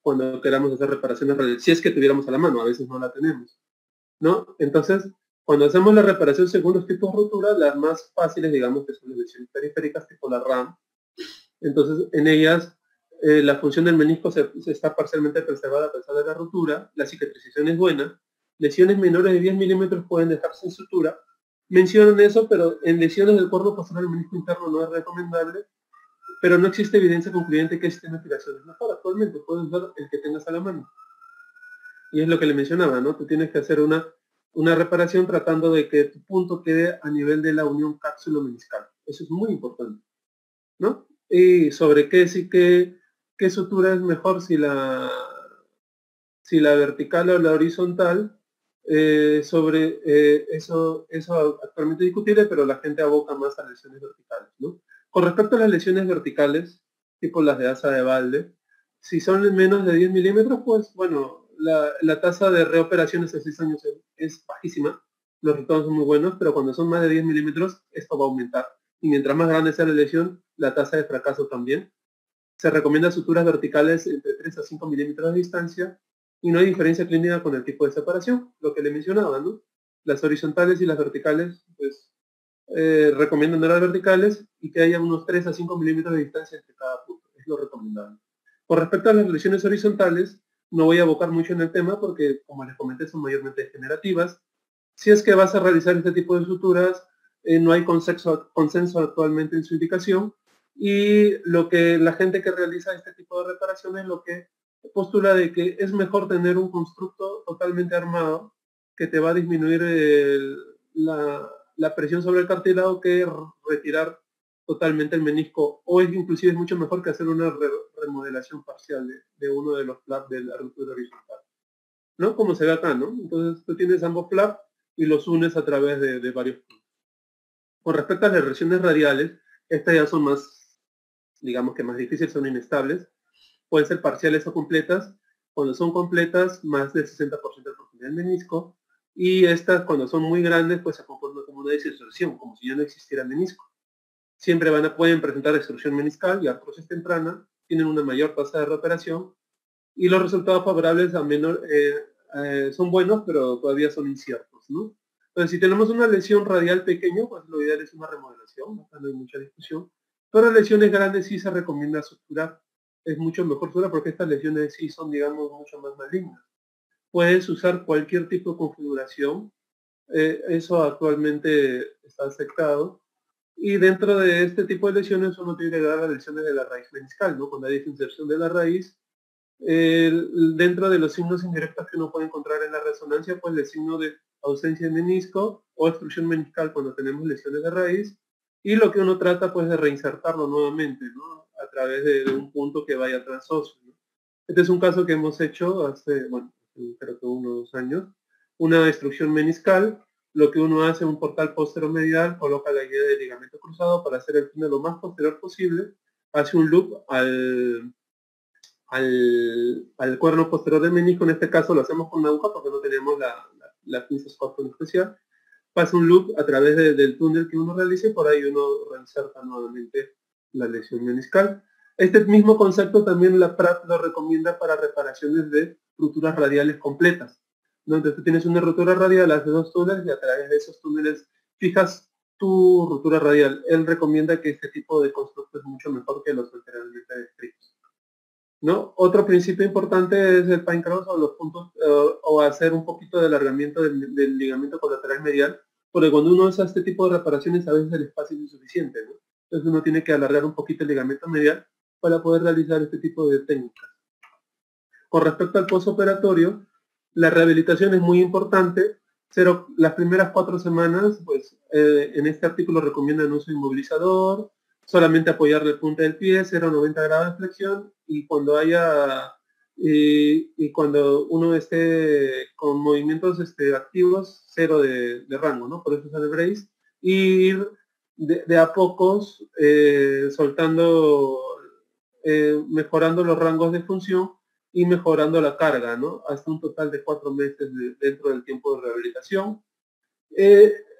cuando queramos hacer reparaciones radiales, si es que tuviéramos a la mano, a veces no la tenemos, ¿no? Entonces, cuando hacemos la reparación según los tipos de rotura, las más fáciles, digamos, que son las lesiones periféricas, tipo la RAM, entonces en ellas la función del menisco se está parcialmente preservada a pesar de la rotura, la cicatrización es buena, lesiones menores de 10 milímetros pueden dejarse sin sutura, mencionan eso, pero en lesiones del cuerno posterior del menisco interno no es recomendable, pero no existe evidencia concluyente que existen aspiraciones. Mejor actualmente puedes ver el que tengas a la mano. Y es lo que le mencionaba, ¿no? Tú tienes que hacer una reparación tratando de que tu punto quede a nivel de la unión cápsulo-meniscal. Eso es muy importante, ¿no? Y sobre qué sutura es mejor, si la vertical o la horizontal, eso actualmente es discutible, pero la gente aboca más a lesiones verticales, ¿no? Con respecto a las lesiones verticales, tipo las de asa de balde, si son menos de 10 milímetros, pues bueno, la tasa de reoperaciones a 6 años es bajísima, los resultados son muy buenos, pero cuando son más de 10 milímetros, esto va a aumentar. Y mientras más grande sea la lesión, la tasa de fracaso también. Se recomienda suturas verticales entre 3 a 5 milímetros de distancia, y no hay diferencia clínica con el tipo de separación, lo que le mencionaba, ¿no? Las horizontales y las verticales, pues, recomiendan las verticales y que haya unos 3 a 5 milímetros de distancia entre cada punto, es lo recomendable. Con respecto a las lesiones horizontales, no voy a abocar mucho en el tema porque, como les comenté, son mayormente degenerativas. Si es que vas a realizar este tipo de suturas, no hay consenso actualmente en su indicación, y lo que la gente que realiza este tipo de reparaciones lo que postula de que es mejor tener un constructo totalmente armado que te va a disminuir la presión sobre el cartílago que retirar totalmente el menisco, o es inclusive mucho mejor que hacer una remodelación parcial de uno de los flaps de la ruptura horizontal, ¿no? Como se ve acá, ¿no? Entonces tú tienes ambos flaps y los unes a través de varios puntos. Con respecto a las lesiones radiales, estas ya son más, digamos que más difíciles, son inestables, pueden ser parciales o completas. Cuando son completas, más del 60% de profundidad del menisco, y estas cuando son muy grandes, pues se comportan como una desinserción, como si ya no existiera menisco. Siempre pueden presentar extrusión meniscal y artrosis temprana, tienen una mayor tasa de reoperación, y los resultados favorables son buenos, pero todavía son inciertos, ¿no? Entonces, si tenemos una lesión radial pequeña, pues lo ideal es una remodelación, no hay mucha discusión. Pero lesiones grandes sí se recomienda suturar. Es mucho mejor suturar porque estas lesiones sí son, digamos, mucho más malignas. Puedes usar cualquier tipo de configuración. Eso actualmente está aceptado. Y dentro de este tipo de lesiones uno tiene que dar las lesiones de la raíz meniscal, ¿no? Cuando hay desinserción de la raíz, dentro de los signos indirectos que uno puede encontrar en la resonancia, pues el signo de ausencia de menisco o extrusión meniscal cuando tenemos lesiones de raíz, y lo que uno trata pues de reinsertarlo nuevamente, ¿no? A través de un punto que vaya transóseo, ¿no? Este es un caso que hemos hecho hace, bueno, creo que unos 2 años, una extrusión meniscal. Lo que uno hace en un portal posteromedial, coloca la guía de ligamento cruzado para hacer el túnel lo más posterior posible, hace un loop al cuerno posterior del menisco. En este caso lo hacemos con una aguja porque no tenemos la pinza Scott en especial. Pasa un loop a través del túnel que uno realice y por ahí uno reinserta nuevamente la lesión meniscal. Este mismo concepto también la PRAP lo recomienda para reparaciones de rupturas radiales completas, ¿no? Entonces tú tienes una ruptura radial, haces 2 túneles y a través de esos túneles fijas tu ruptura radial. Él recomienda que este tipo de constructo es mucho mejor que los anteriormente descritos, ¿no? Otro principio importante es el pine cross o los puntos, o hacer un poquito de alargamiento del ligamento colateral medial, porque cuando uno hace este tipo de reparaciones a veces el espacio es insuficiente, ¿no? Entonces uno tiene que alargar un poquito el ligamento medial para poder realizar este tipo de técnicas. Con respecto al postoperatorio, la rehabilitación es muy importante. Las primeras 4 semanas, pues en este artículo recomiendan uso inmovilizador, solamente apoyar la punta del pie, 0,90 grados de flexión, y cuando cuando uno esté con movimientos activos, 0 de rango, ¿no? Por eso sale brace, y ir de a pocos soltando, mejorando los rangos de función y mejorando la carga, ¿no? Hasta un total de 4 meses dentro del tiempo de rehabilitación.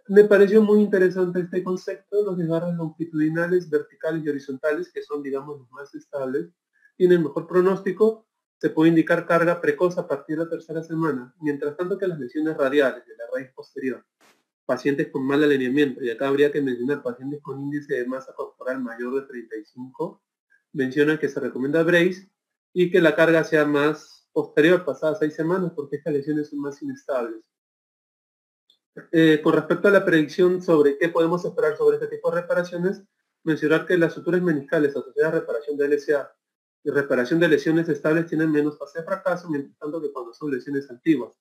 Me pareció muy interesante este concepto. Los desgarres longitudinales, verticales y horizontales, que son, digamos, los más estables, tienen mejor pronóstico. Se puede indicar carga precoz a partir de la 3ª semana, mientras tanto que las lesiones radiales de la raíz posterior, pacientes con mal alineamiento, y acá habría que mencionar pacientes con índice de masa corporal mayor de 35, mencionan que se recomienda brace y que la carga sea más posterior, pasadas 6 semanas, porque estas lesiones son más inestables. Con respecto a la predicción sobre qué podemos esperar sobre este tipo de reparaciones, mencionar que las suturas meniscales asociadas a reparación de LSA y reparación de lesiones estables tienen menos fase de fracaso, mientras tanto que cuando son lesiones antiguas.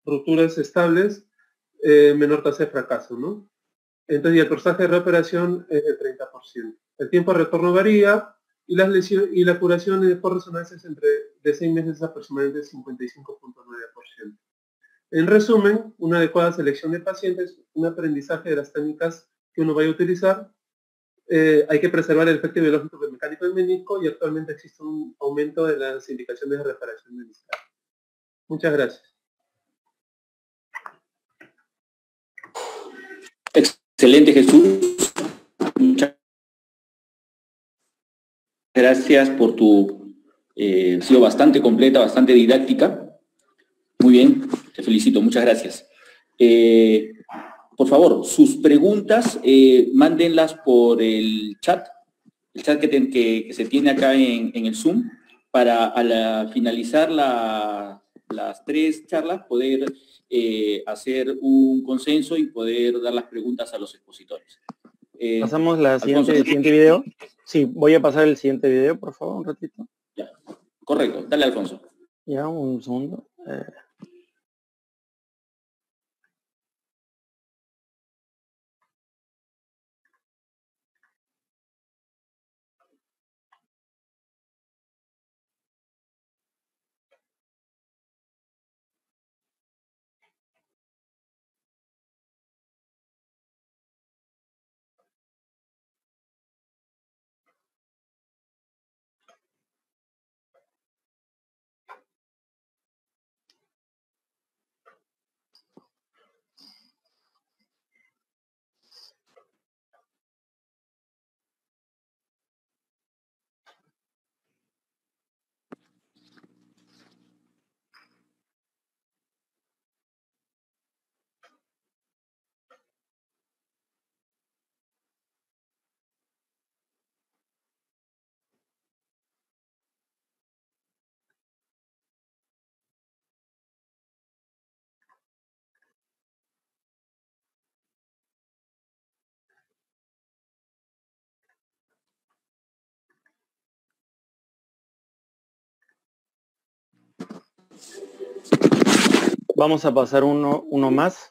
Rupturas estables, menor tasa de fracaso, ¿no? Entonces, y el porcentaje de reoperación es del 30%. El tiempo de retorno varía y la curación por resonancia es de 6 meses a aproximadamente 55.9%. En resumen, una adecuada selección de pacientes, un aprendizaje de las técnicas que uno vaya a utilizar. Hay que preservar el efecto biológico biomecánico del menisco y actualmente existe un aumento de las indicaciones de reparación meniscal. Muchas gracias. Excelente, Jesús. Muchas gracias por tu... ha sido bastante completa, bastante didáctica. Muy bien, te felicito, muchas gracias. Por favor, sus preguntas, mándenlas por el chat que se tiene acá en el Zoom, para al finalizar las 3 charlas poder hacer un consenso y poder dar las preguntas a los expositores. Pasamos el siguiente video. Sí, voy a pasar el siguiente video, por favor, un ratito. Ya, correcto, dale, Alfonso. Ya, un segundo. Vamos a pasar uno más.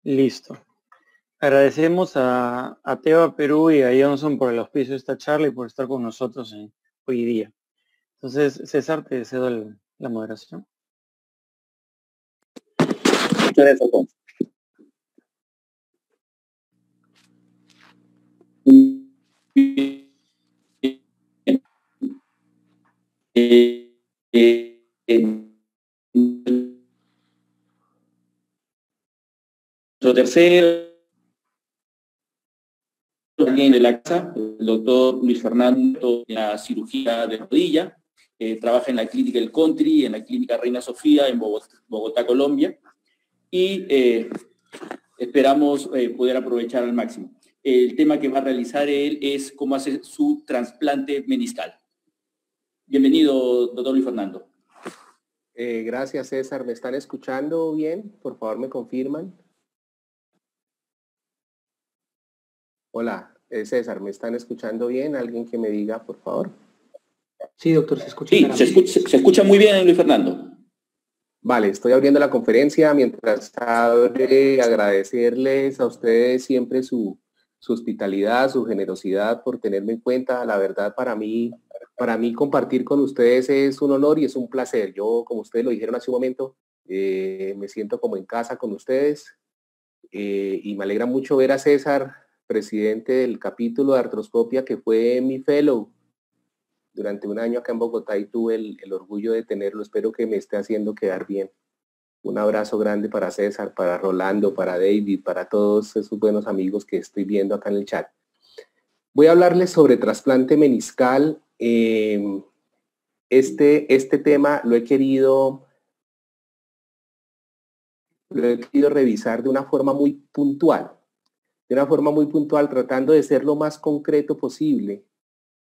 Listo. Agradecemos a Teva Perú y a Johnson por el auspicio de esta charla y por estar con nosotros hoy día. Entonces, César, te cedo la moderación. Muchas gracias, Alfonso. Nuestro tercer de la casa, el doctor Luis Fernando, en la cirugía de rodilla, trabaja en la clínica El Country, en la clínica Reina Sofía, en Bogotá, Colombia, y esperamos poder aprovechar al máximo. El tema que va a realizar él es cómo hacer su trasplante meniscal. Bienvenido, doctor Luis Fernando. Gracias, César. ¿Me están escuchando bien? Por favor, ¿me confirman? Hola, César, ¿me están escuchando bien? ¿Alguien que me diga, por favor? Sí, doctor, se escucha. Sí, se escucha muy bien, Luis Fernando. Vale, estoy abriendo la conferencia. Mientras abre, agradecerles a ustedes siempre su hospitalidad, su generosidad por tenerme en cuenta. La verdad, para mí compartir con ustedes es un honor y es un placer. Yo, como ustedes lo dijeron hace un momento, me siento como en casa con ustedes y me alegra mucho ver a César, presidente del capítulo de artroscopia, que fue mi fellow durante un año acá en Bogotá y tuve el orgullo de tenerlo. Espero que me esté haciendo quedar bien. Un abrazo grande para César, para Rolando, para David, para todos esos buenos amigos que estoy viendo acá en el chat. Voy a hablarles sobre trasplante meniscal. Este tema lo he querido revisar de una forma muy puntual. Tratando de ser lo más concreto posible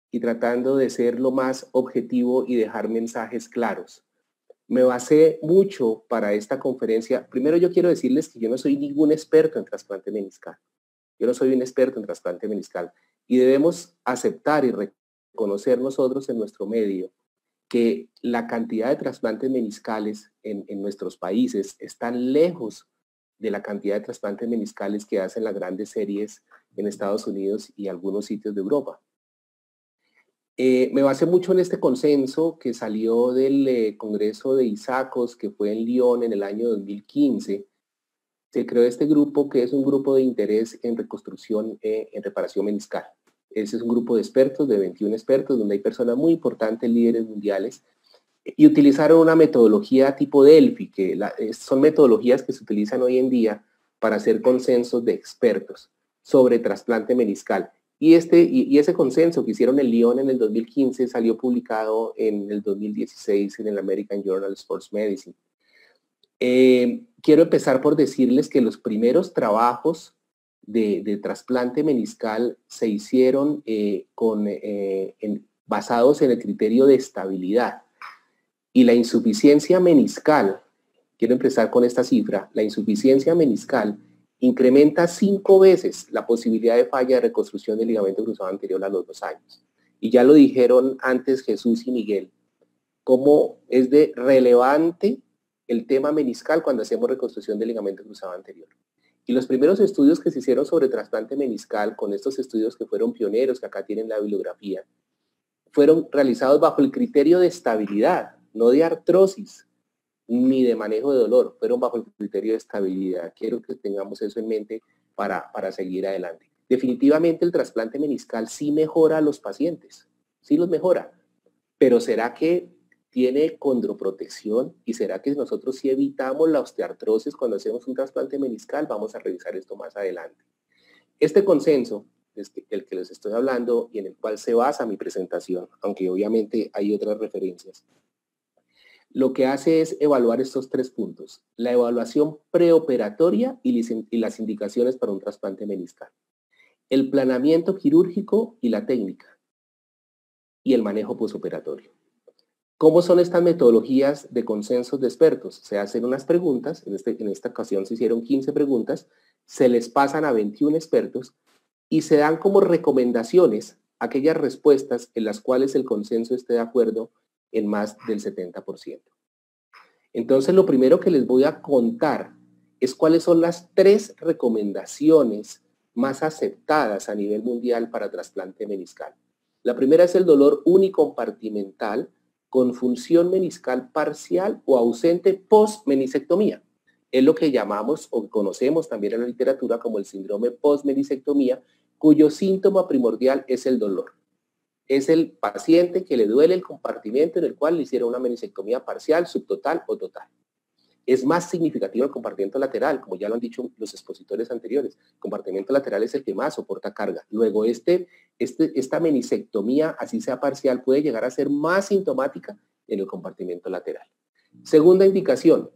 y tratando de ser lo más objetivo y dejar mensajes claros. Me basé mucho para esta conferencia. Primero yo quiero decirles que yo no soy ningún experto en trasplante meniscal. Yo no soy un experto en trasplante meniscal y debemos aceptar y reconocer nosotros en nuestro medio que la cantidad de trasplantes meniscales en nuestros países están lejos de la cantidad de trasplantes meniscales que hacen las grandes series en Estados Unidos y algunos sitios de Europa. Me basé mucho en este consenso que salió del Congreso de ISACOS, que fue en Lyon en el año 2015. Se creó este grupo, que es un grupo de interés en reconstrucción, en reparación meniscal. Ese es un grupo de expertos, de 21 expertos, donde hay personas muy importantes, líderes mundiales, y utilizaron una metodología tipo Delphi, que son metodologías que se utilizan hoy en día para hacer consensos de expertos sobre trasplante meniscal. Y ese consenso que hicieron en Lyon en el 2015 salió publicado en el 2016 en el American Journal of Sports Medicine. Quiero empezar por decirles que los primeros trabajos de trasplante meniscal se hicieron basados en el criterio de estabilidad. Y la insuficiencia meniscal, quiero empezar con esta cifra, la insuficiencia meniscal incrementa 5 veces la posibilidad de falla de reconstrucción del ligamento cruzado anterior a los 2 años. Y ya lo dijeron antes Jesús y Miguel, cómo es de relevante el tema meniscal cuando hacemos reconstrucción del ligamento cruzado anterior. Y los primeros estudios que se hicieron sobre trasplante meniscal, con estos estudios que fueron pioneros, que acá tienen la bibliografía, fueron realizados bajo el criterio de estabilidad, no de artrosis, ni de manejo de dolor, fueron bajo el criterio de estabilidad. Quiero que tengamos eso en mente para seguir adelante. Definitivamente el trasplante meniscal sí mejora a los pacientes, sí los mejora, pero ¿será que tiene condroprotección? ¿Y será que nosotros sí evitamos la osteoartrosis cuando hacemos un trasplante meniscal? Vamos a revisar esto más adelante. Este consenso, del que les estoy hablando y en el cual se basa mi presentación, aunque obviamente hay otras referencias, lo que hace es evaluar estos 3 puntos: la evaluación preoperatoria y las indicaciones para un trasplante meniscal, el planeamiento quirúrgico y la técnica, y el manejo postoperatorio. ¿Cómo son estas metodologías de consensos de expertos? Se hacen unas preguntas, en esta ocasión se hicieron 15 preguntas, se les pasan a 21 expertos y se dan como recomendaciones aquellas respuestas en las cuales el consenso esté de acuerdo en más del 70%. Entonces, lo primero que les voy a contar es cuáles son las 3 recomendaciones más aceptadas a nivel mundial para trasplante meniscal. La primera es el dolor unicompartimental con función meniscal parcial o ausente post-menisectomía. Es lo que llamamos o conocemos también en la literatura como el síndrome post-menisectomía, cuyo síntoma primordial es el dolor. Es el paciente que le duele el compartimento en el cual le hicieron una menisectomía parcial, subtotal o total. Es más significativo el compartimento lateral, como ya lo han dicho los expositores anteriores. El compartimento lateral es el que más soporta carga. Luego, esta menisectomía, así sea parcial, puede llegar a ser más sintomática en el compartimento lateral. Segunda indicación,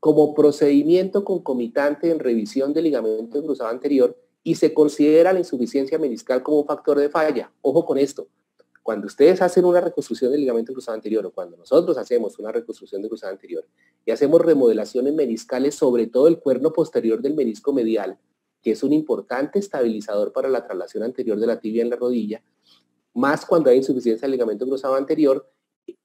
como procedimiento concomitante en revisión del ligamento cruzado anterior y se considera la insuficiencia meniscal como un factor de falla. Ojo con esto. Cuando ustedes hacen una reconstrucción del ligamento cruzado anterior o cuando nosotros hacemos una reconstrucción del cruzado anterior y hacemos remodelaciones meniscales, sobre todo el cuerno posterior del menisco medial, que es un importante estabilizador para la traslación anterior de la tibia en la rodilla, más cuando hay insuficiencia del ligamento cruzado anterior,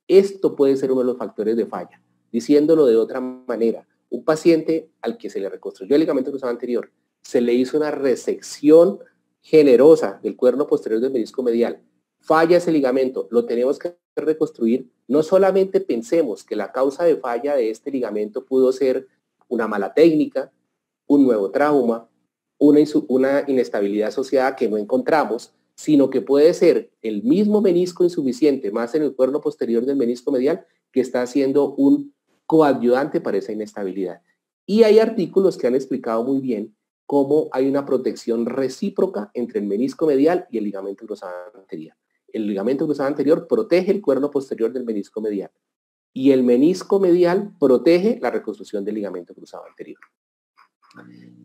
esto puede ser uno de los factores de falla. Diciéndolo de otra manera, un paciente al que se le reconstruyó el ligamento cruzado anterior, se le hizo una resección generosa del cuerno posterior del menisco medial, falla ese ligamento, lo tenemos que reconstruir, no solamente pensemos que la causa de falla de este ligamento pudo ser una mala técnica, un nuevo trauma, una inestabilidad asociada que no encontramos, sino que puede ser el mismo menisco insuficiente, más en el cuerno posterior del menisco medial, que está siendo un coadyuvante para esa inestabilidad. Y hay artículos que han explicado muy bien cómo hay una protección recíproca entre el menisco medial y el ligamento cruzado anterior. El ligamento cruzado anterior protege el cuerno posterior del menisco medial y el menisco medial protege la reconstrucción del ligamento cruzado anterior.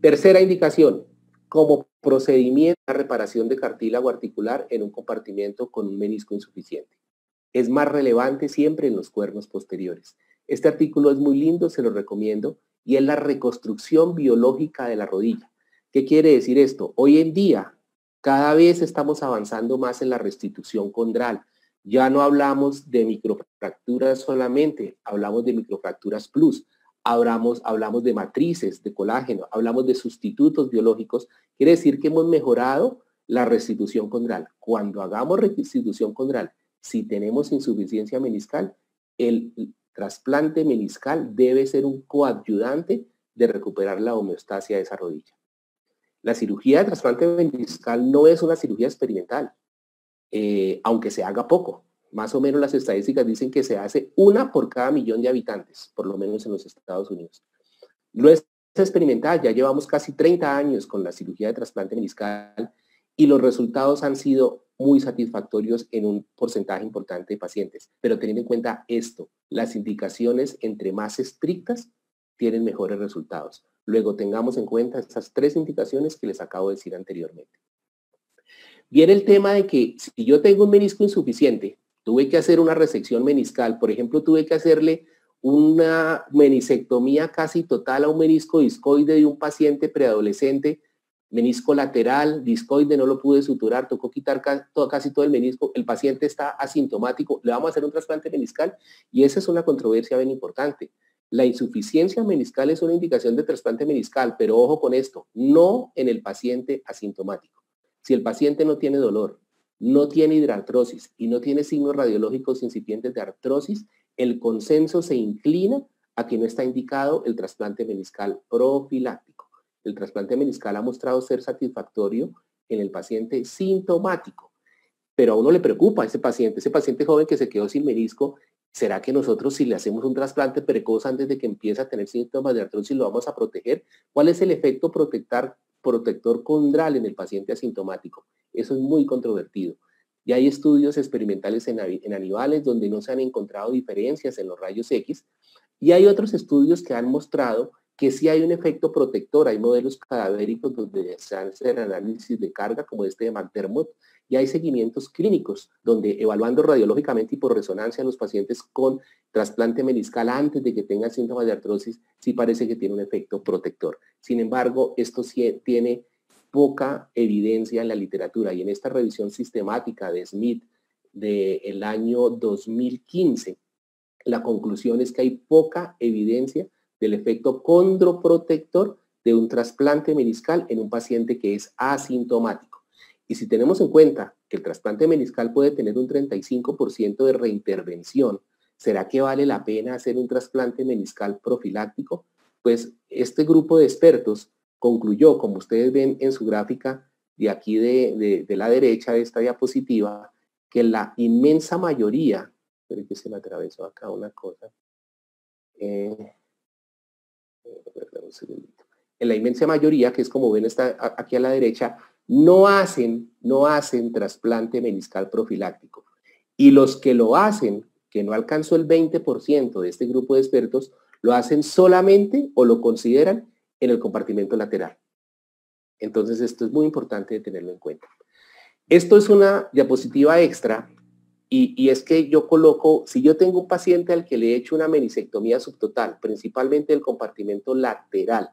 Tercera indicación, como procedimiento de reparación de cartílago articular en un compartimento con un menisco insuficiente. Es más relevante siempre en los cuernos posteriores. Este artículo es muy lindo, se lo recomiendo, y es la reconstrucción biológica de la rodilla. ¿Qué quiere decir esto? Hoy en día, cada vez estamos avanzando más en la restitución condral. Ya no hablamos de microfracturas solamente, hablamos de microfracturas plus, hablamos de matrices, de colágeno, hablamos de sustitutos biológicos. Quiere decir que hemos mejorado la restitución condral. Cuando hagamos restitución condral, si tenemos insuficiencia meniscal, el trasplante meniscal debe ser un coadyuvante de recuperar la homeostasia de esa rodilla. La cirugía de trasplante meniscal no es una cirugía experimental, aunque se haga poco. Más o menos las estadísticas dicen que se hace 1 por cada 1.000.000 de habitantes, por lo menos en los Estados Unidos. No es experimental, ya llevamos casi 30 años con la cirugía de trasplante meniscal y los resultados han sido muy satisfactorios en un porcentaje importante de pacientes. Pero teniendo en cuenta esto, las indicaciones entre más estrictas tienen mejores resultados. Luego tengamos en cuenta estas 3 indicaciones que les acabo de decir anteriormente. Viene el tema de que si yo tengo un menisco insuficiente, tuve que hacer una resección meniscal, por ejemplo, tuve que hacerle una menisectomía casi total a un menisco discoide de un paciente preadolescente, menisco lateral, discoide, no lo pude suturar, tocó quitar casi todo el menisco, el paciente está asintomático, le vamos a hacer un trasplante meniscal y esa es una controversia bien importante. La insuficiencia meniscal es una indicación de trasplante meniscal, pero ojo con esto, no en el paciente asintomático. Si el paciente no tiene dolor, no tiene hidrartrosis y no tiene signos radiológicos incipientes de artrosis, el consenso se inclina a que no está indicado el trasplante meniscal profiláctico. El trasplante meniscal ha mostrado ser satisfactorio en el paciente sintomático, pero a uno le preocupa ese paciente joven que se quedó sin menisco. ¿Será que nosotros si le hacemos un trasplante precoz antes de que empiece a tener síntomas de artrosis lo vamos a proteger? ¿Cuál es el efecto protector condral en el paciente asintomático? Eso es muy controvertido. Y hay estudios experimentales en animales donde no se han encontrado diferencias en los rayos X y hay otros estudios que han mostrado que sí hay un efecto protector. Hay modelos cadavéricos donde se hacen análisis de carga como este de McDermott y hay seguimientos clínicos donde evaluando radiológicamente y por resonancia a los pacientes con trasplante meniscal antes de que tengan síntomas de artrosis, sí parece que tiene un efecto protector. Sin embargo, esto sí tiene poca evidencia en la literatura y en esta revisión sistemática de Smith del año 2015, la conclusión es que hay poca evidencia del efecto condroprotector de un trasplante meniscal en un paciente que es asintomático. Y si tenemos en cuenta que el trasplante meniscal puede tener un 35% de reintervención, ¿será que vale la pena hacer un trasplante meniscal profiláctico? Pues este grupo de expertos concluyó, como ustedes ven en su gráfica de aquí de la derecha de esta diapositiva, que la inmensa mayoría, espero que se me atravesó acá una cosa, en la inmensa mayoría, que es como ven está aquí a la derecha, no hacen trasplante meniscal profiláctico. Y los que lo hacen, que no alcanzó el 20% de este grupo de expertos, lo hacen solamente o lo consideran en el compartimento lateral. Entonces esto es muy importante de tenerlo en cuenta. Esto es una diapositiva extra y es que yo coloco, si yo tengo un paciente al que le he hecho una menisectomía subtotal, principalmente el compartimento lateral,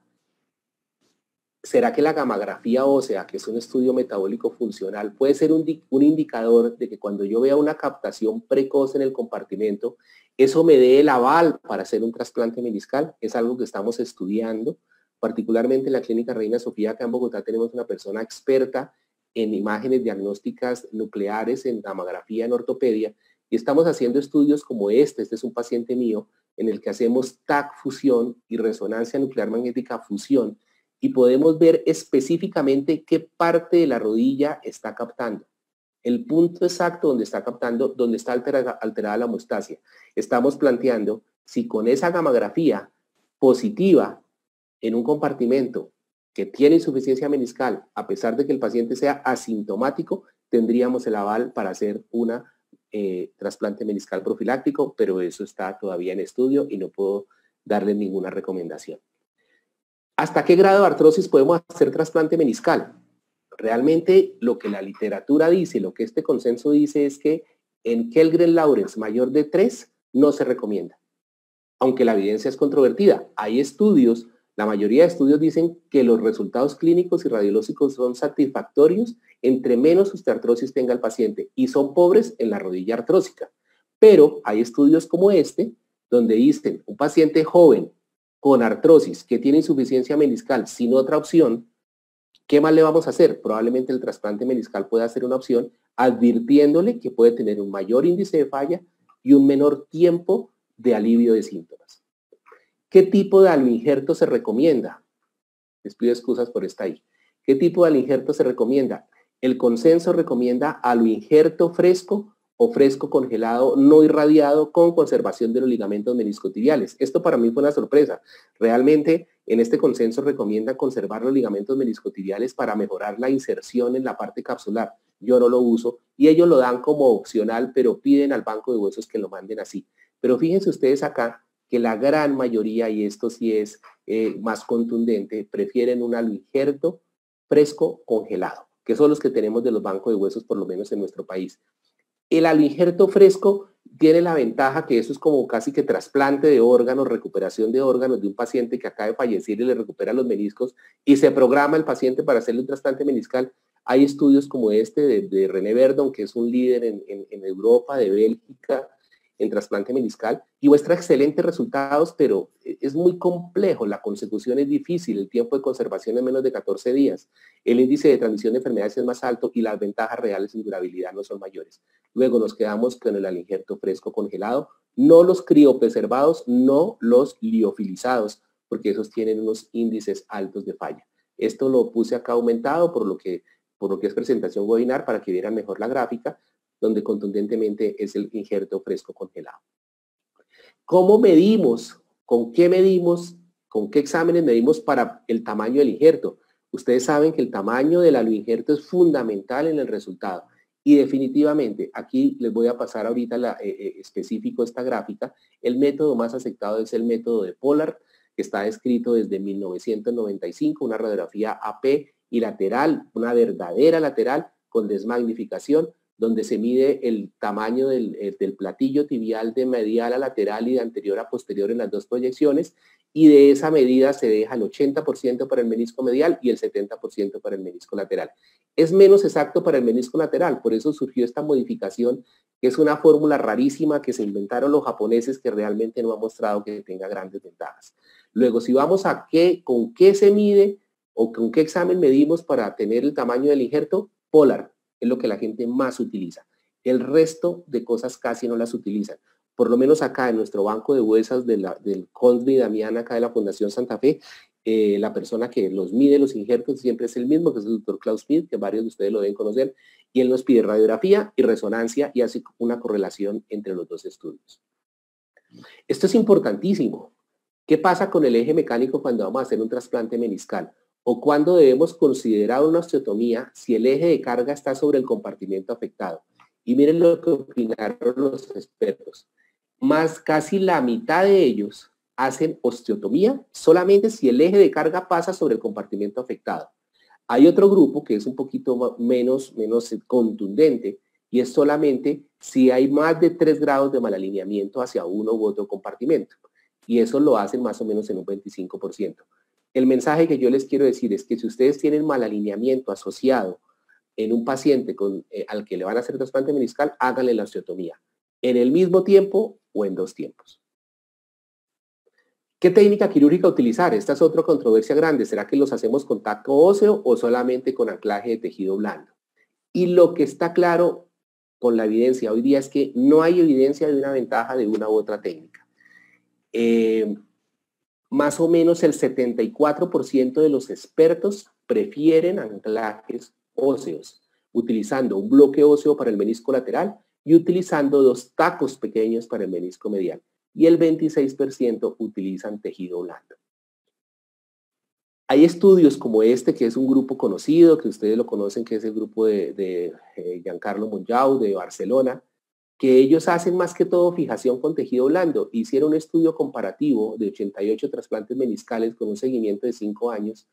¿será que la gammagrafía ósea, que es un estudio metabólico funcional, puede ser un indicador de que cuando yo vea una captación precoz en el compartimento, eso me dé el aval para hacer un trasplante meniscal? Es algo que estamos estudiando, particularmente en la Clínica Reina Sofía, acá en Bogotá tenemos una persona experta en imágenes diagnósticas nucleares, en gammagrafía, en ortopedia, y estamos haciendo estudios como este es un paciente mío, en el que hacemos TAC fusión y resonancia nuclear magnética fusión, y podemos ver específicamente qué parte de la rodilla está captando. El punto exacto donde está captando, donde está alterada la hemostasia. Estamos planteando si con esa gammagrafía positiva en un compartimento que tiene insuficiencia meniscal, a pesar de que el paciente sea asintomático, tendríamos el aval para hacer una trasplante meniscal profiláctico, pero eso está todavía en estudio y no puedo darle ninguna recomendación. ¿Hasta qué grado de artrosis podemos hacer trasplante meniscal? Realmente lo que la literatura dice, lo que este consenso dice es que en Kellgren-Lawrence mayor de 3 no se recomienda, aunque la evidencia es controvertida. Hay estudios, la mayoría de estudios dicen que los resultados clínicos y radiológicos son satisfactorios entre menos osteoartrosis tenga el paciente y son pobres en la rodilla artrósica. Pero hay estudios como este donde dicen un paciente joven con artrosis que tiene insuficiencia meniscal sin otra opción, ¿qué más le vamos a hacer? Probablemente el trasplante meniscal pueda ser una opción, advirtiéndole que puede tener un mayor índice de falla y un menor tiempo de alivio de síntomas. ¿Qué tipo de aloinjerto se recomienda? Les pido excusas por estar ahí. ¿Qué tipo de aloinjerto se recomienda? El consenso recomienda aloinjerto fresco o fresco congelado no irradiado con conservación de los ligamentos meniscotibiales. Esto para mí fue una sorpresa. Realmente en este consenso recomiendan conservar los ligamentos meniscotibiales para mejorar la inserción en la parte capsular. Yo no lo uso y ellos lo dan como opcional, pero piden al banco de huesos que lo manden así. Pero fíjense ustedes acá que la gran mayoría, y esto sí es más contundente, prefieren un aloinjerto fresco congelado, que son los que tenemos de los bancos de huesos, por lo menos en nuestro país. El aloinjerto fresco tiene la ventaja que eso es como casi que trasplante de órganos, recuperación de órganos de un paciente que acaba de fallecer y le recupera los meniscos y se programa el paciente para hacerle un trasplante meniscal. Hay estudios como este de René Verdon, que es un líder en Europa, de Bélgica, en trasplante meniscal, y muestra excelentes resultados, pero es muy complejo, la consecución es difícil, el tiempo de conservación es menos de 14 días, el índice de transmisión de enfermedades es más alto y las ventajas reales en durabilidad no son mayores. Luego nos quedamos con el aloinjerto fresco congelado, no los criopreservados, no los liofilizados, porque esos tienen unos índices altos de falla. Esto lo puse acá aumentado por lo que es presentación webinar para que vieran mejor la gráfica, donde contundentemente es el injerto fresco congelado. ¿Cómo medimos? ¿Con qué medimos? ¿Con qué exámenes medimos para el tamaño del injerto? Ustedes saben que el tamaño del aloinjerto es fundamental en el resultado. Y definitivamente, aquí les voy a pasar ahorita específico esta gráfica, el método más aceptado es el método de Pollard, que está descrito desde 1995, una radiografía AP y lateral, una verdadera lateral con desmagnificación, donde se mide el tamaño del platillo tibial de medial a lateral y de anterior a posterior en las dos proyecciones, y de esa medida se deja el 80% para el menisco medial y el 70% para el menisco lateral. Es menos exacto para el menisco lateral, por eso surgió esta modificación, que es una fórmula rarísima que se inventaron los japoneses que realmente no ha mostrado que tenga grandes ventajas. Luego, si vamos a con qué se mide o con qué examen medimos para tener el tamaño del injerto, Polar es lo que la gente más utiliza. El resto de cosas casi no las utilizan. Por lo menos acá en nuestro banco de huesas del Cosme y Damián, acá de la Fundación Santa Fe, la persona que los mide los injertos siempre es el mismo, que es el doctor Klaus Schmidt, que varios de ustedes lo deben conocer, y él nos pide radiografía y resonancia y hace una correlación entre los dos estudios. Esto es importantísimo. ¿Qué pasa con el eje mecánico cuando vamos a hacer un trasplante meniscal? O cuando debemos considerar una osteotomía si el eje de carga está sobre el compartimento afectado. Y miren lo que opinaron los expertos. Casi la mitad de ellos hacen osteotomía solamente si el eje de carga pasa sobre el compartimento afectado. Hay otro grupo que es un poquito menos contundente y es solamente si hay más de 3 grados de malalineamiento hacia uno u otro compartimento. Y eso lo hacen más o menos en un 25%. El mensaje que yo les quiero decir es que si ustedes tienen malalineamiento asociado en un paciente al que le van a hacer trasplante meniscal, háganle la osteotomía en el mismo tiempo o en 2 tiempos. ¿Qué técnica quirúrgica utilizar? Esta es otra controversia grande. ¿Será que los hacemos con taco óseo o solamente con anclaje de tejido blando? Y lo que está claro con la evidencia hoy día es que no hay evidencia de una ventaja de una u otra técnica. Más o menos el 74% de los expertos prefieren anclajes óseos, utilizando un bloque óseo para el menisco lateral y utilizando 2 tacos pequeños para el menisco medial. Y el 26% utilizan tejido blando. Hay estudios como este, que es un grupo conocido, que ustedes lo conocen, que es el grupo de Giancarlo Monjau de Barcelona, que ellos hacen más que todo fijación con tejido blando. Hicieron un estudio comparativo de 88 trasplantes meniscales con un seguimiento de 5 años,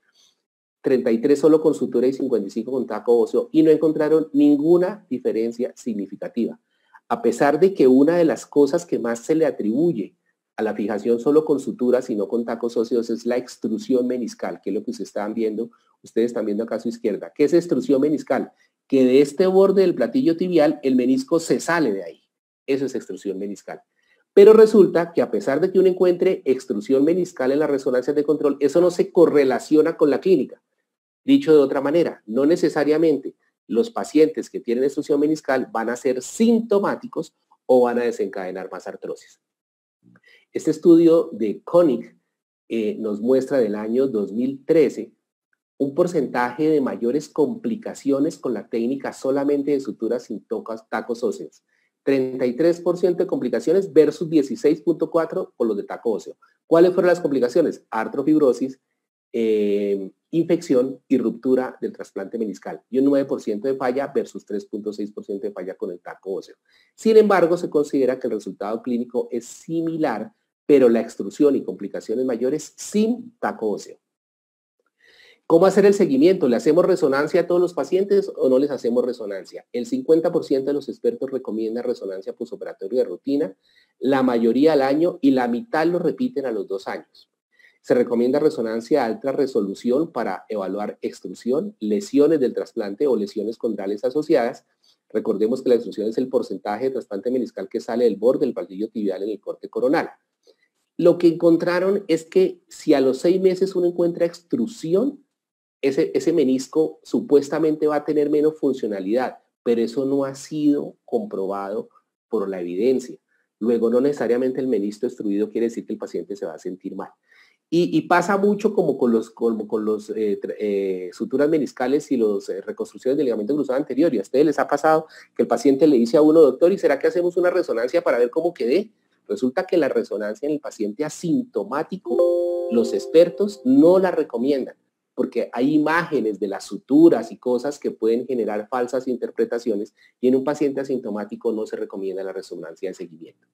33 solo con sutura y 55 con taco óseo, y no encontraron ninguna diferencia significativa. A pesar de que una de las cosas que más se le atribuye a la fijación solo con suturas y no con tacos óseos es la extrusión meniscal, que es lo que ustedes están viendo acá a su izquierda. ¿Qué es extrusión meniscal? Que de este borde del platillo tibial el menisco se sale de ahí. Eso es extrusión meniscal. Pero resulta que a pesar de que uno encuentre extrusión meniscal en las resonancias de control, eso no se correlaciona con la clínica. Dicho de otra manera, no necesariamente los pacientes que tienen extrusión meniscal van a ser sintomáticos o van a desencadenar más artrosis. Este estudio de Koenig nos muestra del año 2013 un porcentaje de mayores complicaciones con la técnica solamente de suturas sin tacos óseos. 33% de complicaciones versus 16.4% con los de taco óseo. ¿Cuáles fueron las complicaciones? Artrofibrosis, infección y ruptura del trasplante meniscal y un 9% de falla versus 3.6% de falla con el taco óseo. Sin embargo, se considera que el resultado clínico es similar, pero la extrusión y complicaciones mayores sin taco óseo. ¿Cómo hacer el seguimiento? ¿Le hacemos resonancia a todos los pacientes o no les hacemos resonancia? El 50% de los expertos recomiendan resonancia posoperatoria de rutina, la mayoría al año y la mitad lo repiten a los 2 años. Se recomienda resonancia a alta resolución para evaluar extrusión, lesiones del trasplante o lesiones condrales asociadas. Recordemos que la extrusión es el porcentaje de trasplante meniscal que sale del borde del platillo tibial en el corte coronal. Lo que encontraron es que si a los 6 meses uno encuentra extrusión, ese menisco supuestamente va a tener menos funcionalidad, pero eso no ha sido comprobado por la evidencia. Luego, no necesariamente el menisco extruido quiere decir que el paciente se va a sentir mal. Y pasa mucho como con los suturas meniscales y las reconstrucciones del ligamento cruzado anterior. Y a ustedes les ha pasado que el paciente le dice a uno, doctor, ¿y será que hacemos una resonancia para ver cómo quedé? Resulta que la resonancia en el paciente asintomático, los expertos no la recomiendan, porque hay imágenes de las suturas y cosas que pueden generar falsas interpretaciones, y en un paciente asintomático no se recomienda la resonancia de seguimiento.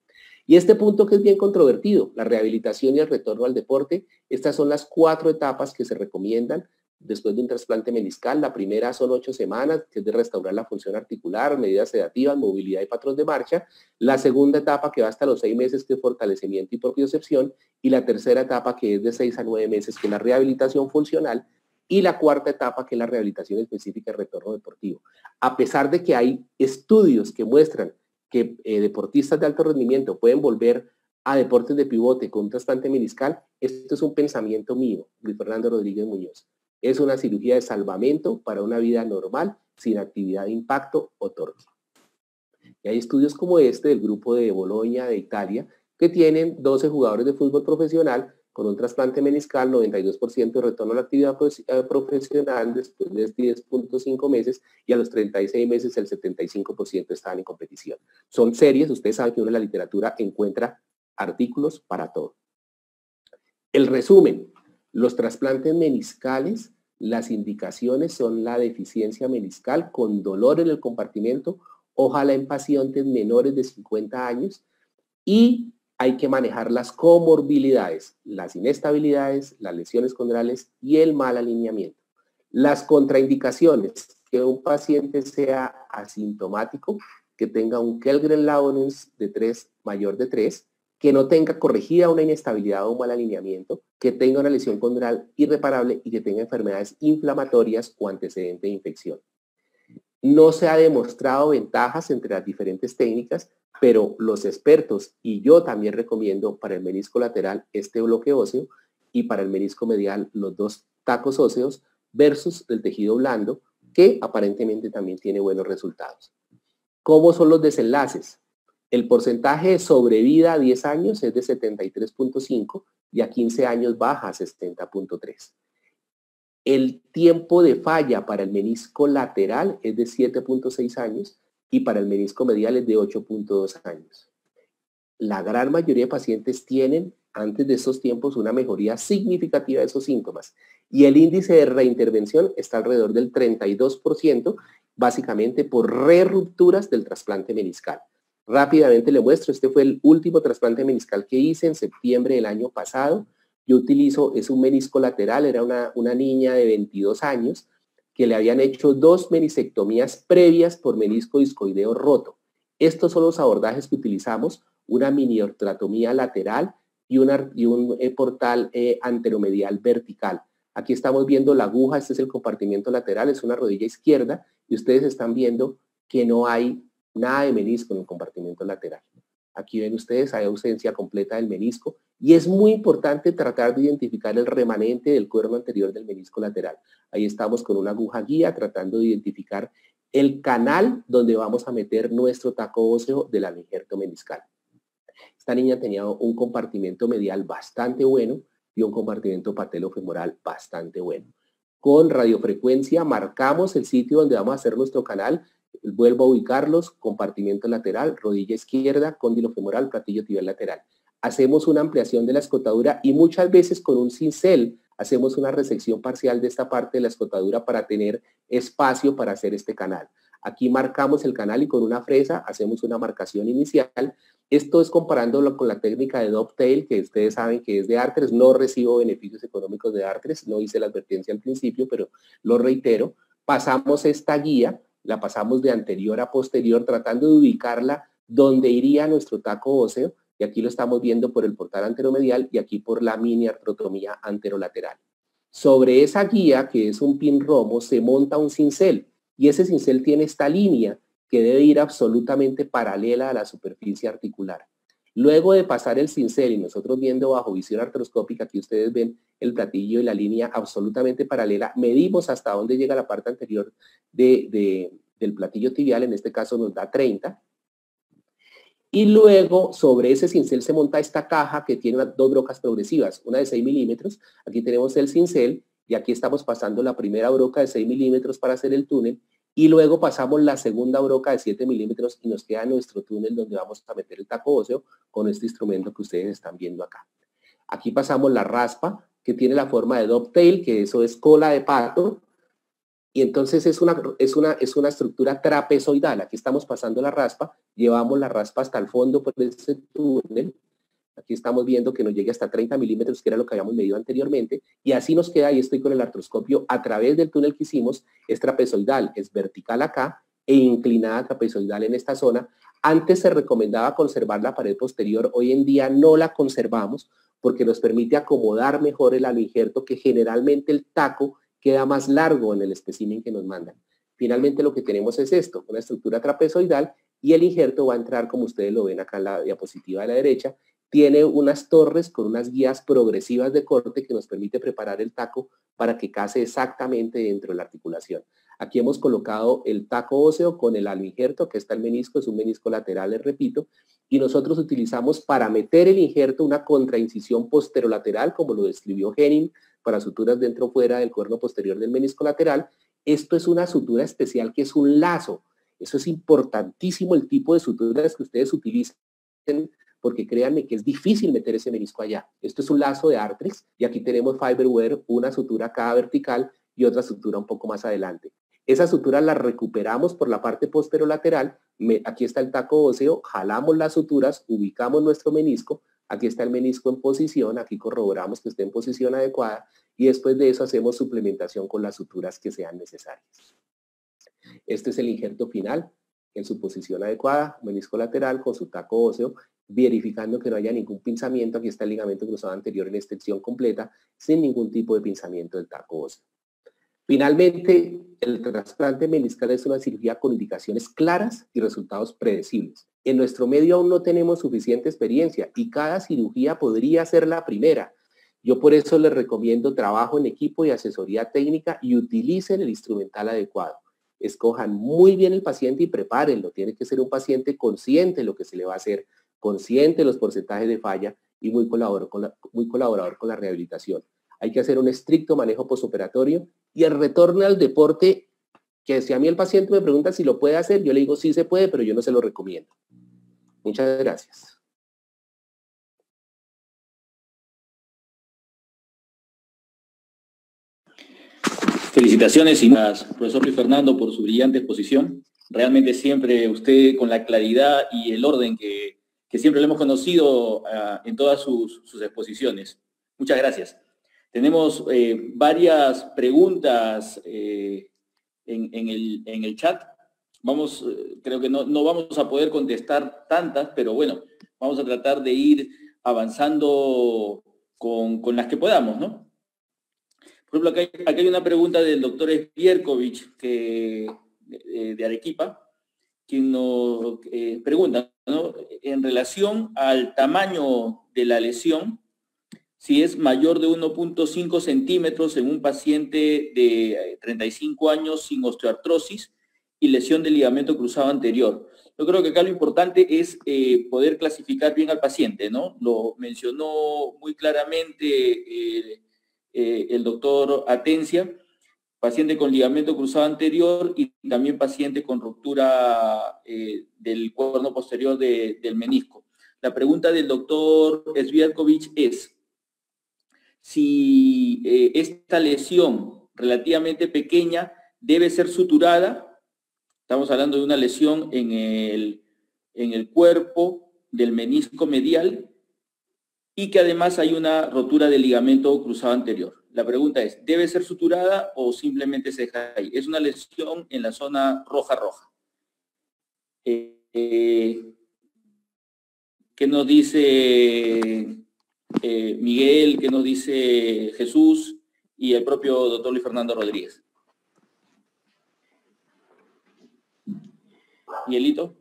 Y este punto que es bien controvertido, la rehabilitación y el retorno al deporte, estas son las 4 etapas que se recomiendan después de un trasplante meniscal. La primera son 8 semanas, que es de restaurar la función articular, medidas sedativas, movilidad y patrón de marcha. La segunda etapa, que va hasta los 6 meses, que es fortalecimiento y propiocepción. Y la tercera etapa, que es de 6 a 9 meses, que es la rehabilitación funcional. Y la cuarta etapa, que es la rehabilitación específica de retorno deportivo. A pesar de que hay estudios que muestran que deportistas de alto rendimiento pueden volver a deportes de pivote con un trasplante meniscal, esto es un pensamiento mío, Luis Fernando Rodríguez Muñoz. Es una cirugía de salvamento para una vida normal, sin actividad de impacto o torque. Y hay estudios como este del grupo de Bolonia de Italia, que tienen 12 jugadores de fútbol profesional con un trasplante meniscal, 92% de retorno a la actividad profesional después de 10.5 meses, y a los 36 meses el 75% estaban en competición. Son series, ustedes saben que uno en la literatura encuentra artículos para todo. El resumen: los trasplantes meniscales, las indicaciones son la deficiencia meniscal con dolor en el compartimento, ojalá en pacientes menores de 50 años, y hay que manejar las comorbilidades, las inestabilidades, las lesiones condrales y el mal alineamiento. Las contraindicaciones: que un paciente sea asintomático, que tenga un Kellgren-Lawrence de 3 mayor de 3, que no tenga corregida una inestabilidad o un mal alineamiento, que tenga una lesión condral irreparable y que tenga enfermedades inflamatorias o antecedente de infección. No se ha demostrado ventajas entre las diferentes técnicas, pero los expertos y yo también recomiendo para el menisco lateral este bloque óseo y para el menisco medial los 2 tacos óseos versus el tejido blando, que aparentemente también tiene buenos resultados. ¿Cómo son los desenlaces? El porcentaje de sobrevida a 10 años es de 73.5 y a 15 años baja a 60.3. El tiempo de falla para el menisco lateral es de 7.6 años y para el menisco medial es de 8.2 años. La gran mayoría de pacientes tienen antes de esos tiempos una mejoría significativa de esos síntomas y el índice de reintervención está alrededor del 32%, básicamente por rerupturas del trasplante meniscal. Rápidamente le muestro, este fue el último trasplante meniscal que hice en septiembre del año pasado. Yo utilizo, es un menisco lateral, era una niña de 22 años que le habían hecho 2 meniscectomías previas por menisco discoideo roto. Estos son los abordajes que utilizamos: una miniortratomía lateral y un portal anteromedial vertical. Aquí estamos viendo la aguja, este es el compartimiento lateral, es una rodilla izquierda, y ustedes están viendo que no hay nada de menisco en el compartimento lateral. Aquí ven ustedes, hay ausencia completa del menisco y es muy importante tratar de identificar el remanente del cuerno anterior del menisco lateral. Ahí estamos con una aguja guía tratando de identificar el canal donde vamos a meter nuestro taco óseo de la injerto meniscal. Esta niña tenía un compartimento medial bastante bueno y un compartimento patelofemoral bastante bueno. Con radiofrecuencia marcamos el sitio donde vamos a hacer nuestro canal. Vuelvo a ubicarlos: compartimento lateral, rodilla izquierda, cóndilo femoral, platillo tibial lateral. Hacemos una ampliación de la escotadura y muchas veces con un cincel hacemos una resección parcial de esta parte de la escotadura para tener espacio para hacer este canal. Aquí marcamos el canal y con una fresa hacemos una marcación inicial. Esto es comparándolo con la técnica de dovetail, que ustedes saben que es de Artres. No recibo beneficios económicos de Artres, no hice la advertencia al principio, pero lo reitero. Pasamos esta guía, la pasamos de anterior a posterior, tratando de ubicarla donde iría nuestro taco óseo, y aquí lo estamos viendo por el portal anteromedial y aquí por la mini artrotomía anterolateral. Sobre esa guía, que es un pin romo, se monta un cincel, y ese cincel tiene esta línea que debe ir absolutamente paralela a la superficie articular. Luego de pasar el cincel y nosotros viendo bajo visión artroscópica, aquí ustedes ven el platillo y la línea absolutamente paralela, medimos hasta dónde llega la parte anterior del platillo tibial, en este caso nos da 30, y luego sobre ese cincel se monta esta caja que tiene 2 brocas progresivas, una de 6 milímetros, aquí tenemos el cincel, y aquí estamos pasando la primera broca de 6 milímetros para hacer el túnel, y luego pasamos la segunda broca de 7 milímetros y nos queda nuestro túnel donde vamos a meter el taco óseo con este instrumento que ustedes están viendo acá. Aquí pasamos la raspa, que tiene la forma de dovetail, que eso es cola de pato, y entonces es una estructura trapezoidal. Aquí estamos pasando la raspa, llevamos la raspa hasta el fondo por ese túnel. Aquí estamos viendo que nos llegue hasta 30 milímetros, que era lo que habíamos medido anteriormente, y así nos queda, y estoy con el artroscopio, a través del túnel que hicimos, es trapezoidal, es vertical acá, e inclinada trapezoidal en esta zona. Antes se recomendaba conservar la pared posterior, hoy en día no la conservamos, porque nos permite acomodar mejor el aloinjerto, que generalmente el taco queda más largo en el espécimen que nos mandan. Finalmente lo que tenemos es esto, una estructura trapezoidal, y el injerto va a entrar, como ustedes lo ven acá en la diapositiva de la derecha, tiene unas torres con unas guías progresivas de corte que nos permite preparar el taco para que case exactamente dentro de la articulación. Aquí hemos colocado el taco óseo con el aloinjerto, que está el menisco, es un menisco lateral, les repito, y nosotros utilizamos para meter el injerto una contraincisión posterolateral, como lo describió Henning, para suturas dentro o fuera del cuerno posterior del menisco lateral. Esto es una sutura especial que es un lazo. Eso es importantísimo, el tipo de suturas que ustedes utilicen, porque créanme que es difícil meter ese menisco allá. Esto es un lazo de Arthrex, y aquí tenemos Fiberware, una sutura acá vertical y otra sutura un poco más adelante. Esa sutura la recuperamos por la parte posterolateral. Aquí está el taco óseo, jalamos las suturas, ubicamos nuestro menisco, aquí está el menisco en posición, aquí corroboramos que esté en posición adecuada, y después de eso hacemos suplementación con las suturas que sean necesarias. Este es el injerto final, en su posición adecuada, menisco lateral con su taco óseo, verificando que no haya ningún pinzamiento. Aquí está el ligamento cruzado anterior en extensión completa, sin ningún tipo de pinzamiento del taco óseo. Finalmente, el trasplante meniscal es una cirugía con indicaciones claras y resultados predecibles. En nuestro medio aún no tenemos suficiente experiencia y cada cirugía podría ser la primera. Yo por eso les recomiendo trabajo en equipo y asesoría técnica, y utilicen el instrumental adecuado. Escojan muy bien el paciente y prepárenlo. Tiene que ser un paciente consciente de lo que se le va a hacer, consciente de los porcentajes de falla y muy colaborador con la rehabilitación. Hay que hacer un estricto manejo postoperatorio, y el retorno al deporte, que si a mí el paciente me pregunta si lo puede hacer, yo le digo sí se puede, pero yo no se lo recomiendo. Muchas gracias. Felicitaciones y más, profesor Luis Fernando, por su brillante exposición. Realmente siempre usted, con la claridad y el orden que siempre le hemos conocido en todas sus exposiciones. Muchas gracias. Tenemos varias preguntas en el chat. Creo que no vamos a poder contestar tantas, pero bueno, vamos a tratar de ir avanzando con las que podamos, ¿no? Por ejemplo, acá hay una pregunta del doctor Svierkovich, de Arequipa, quien nos pregunta, ¿no?, en relación al tamaño de la lesión, si es mayor de 1.5 centímetros en un paciente de 35 años sin osteoartrosis y lesión del ligamento cruzado anterior. Yo creo que acá lo importante es poder clasificar bien al paciente, ¿no? Lo mencionó muy claramente el doctor Atencia, paciente con ligamento cruzado anterior y también paciente con ruptura del cuerno posterior del menisco. La pregunta del doctor Svierkovich es si esta lesión relativamente pequeña debe ser suturada. Estamos hablando de una lesión en el cuerpo del menisco medial y que además hay una rotura del ligamento cruzado anterior. La pregunta es, ¿debe ser suturada o simplemente se deja ahí? Es una lesión en la zona roja. ¿Qué nos dice Miguel? ¿Qué nos dice Jesús? Y el propio doctor Luis Fernando Rodríguez. Miguelito.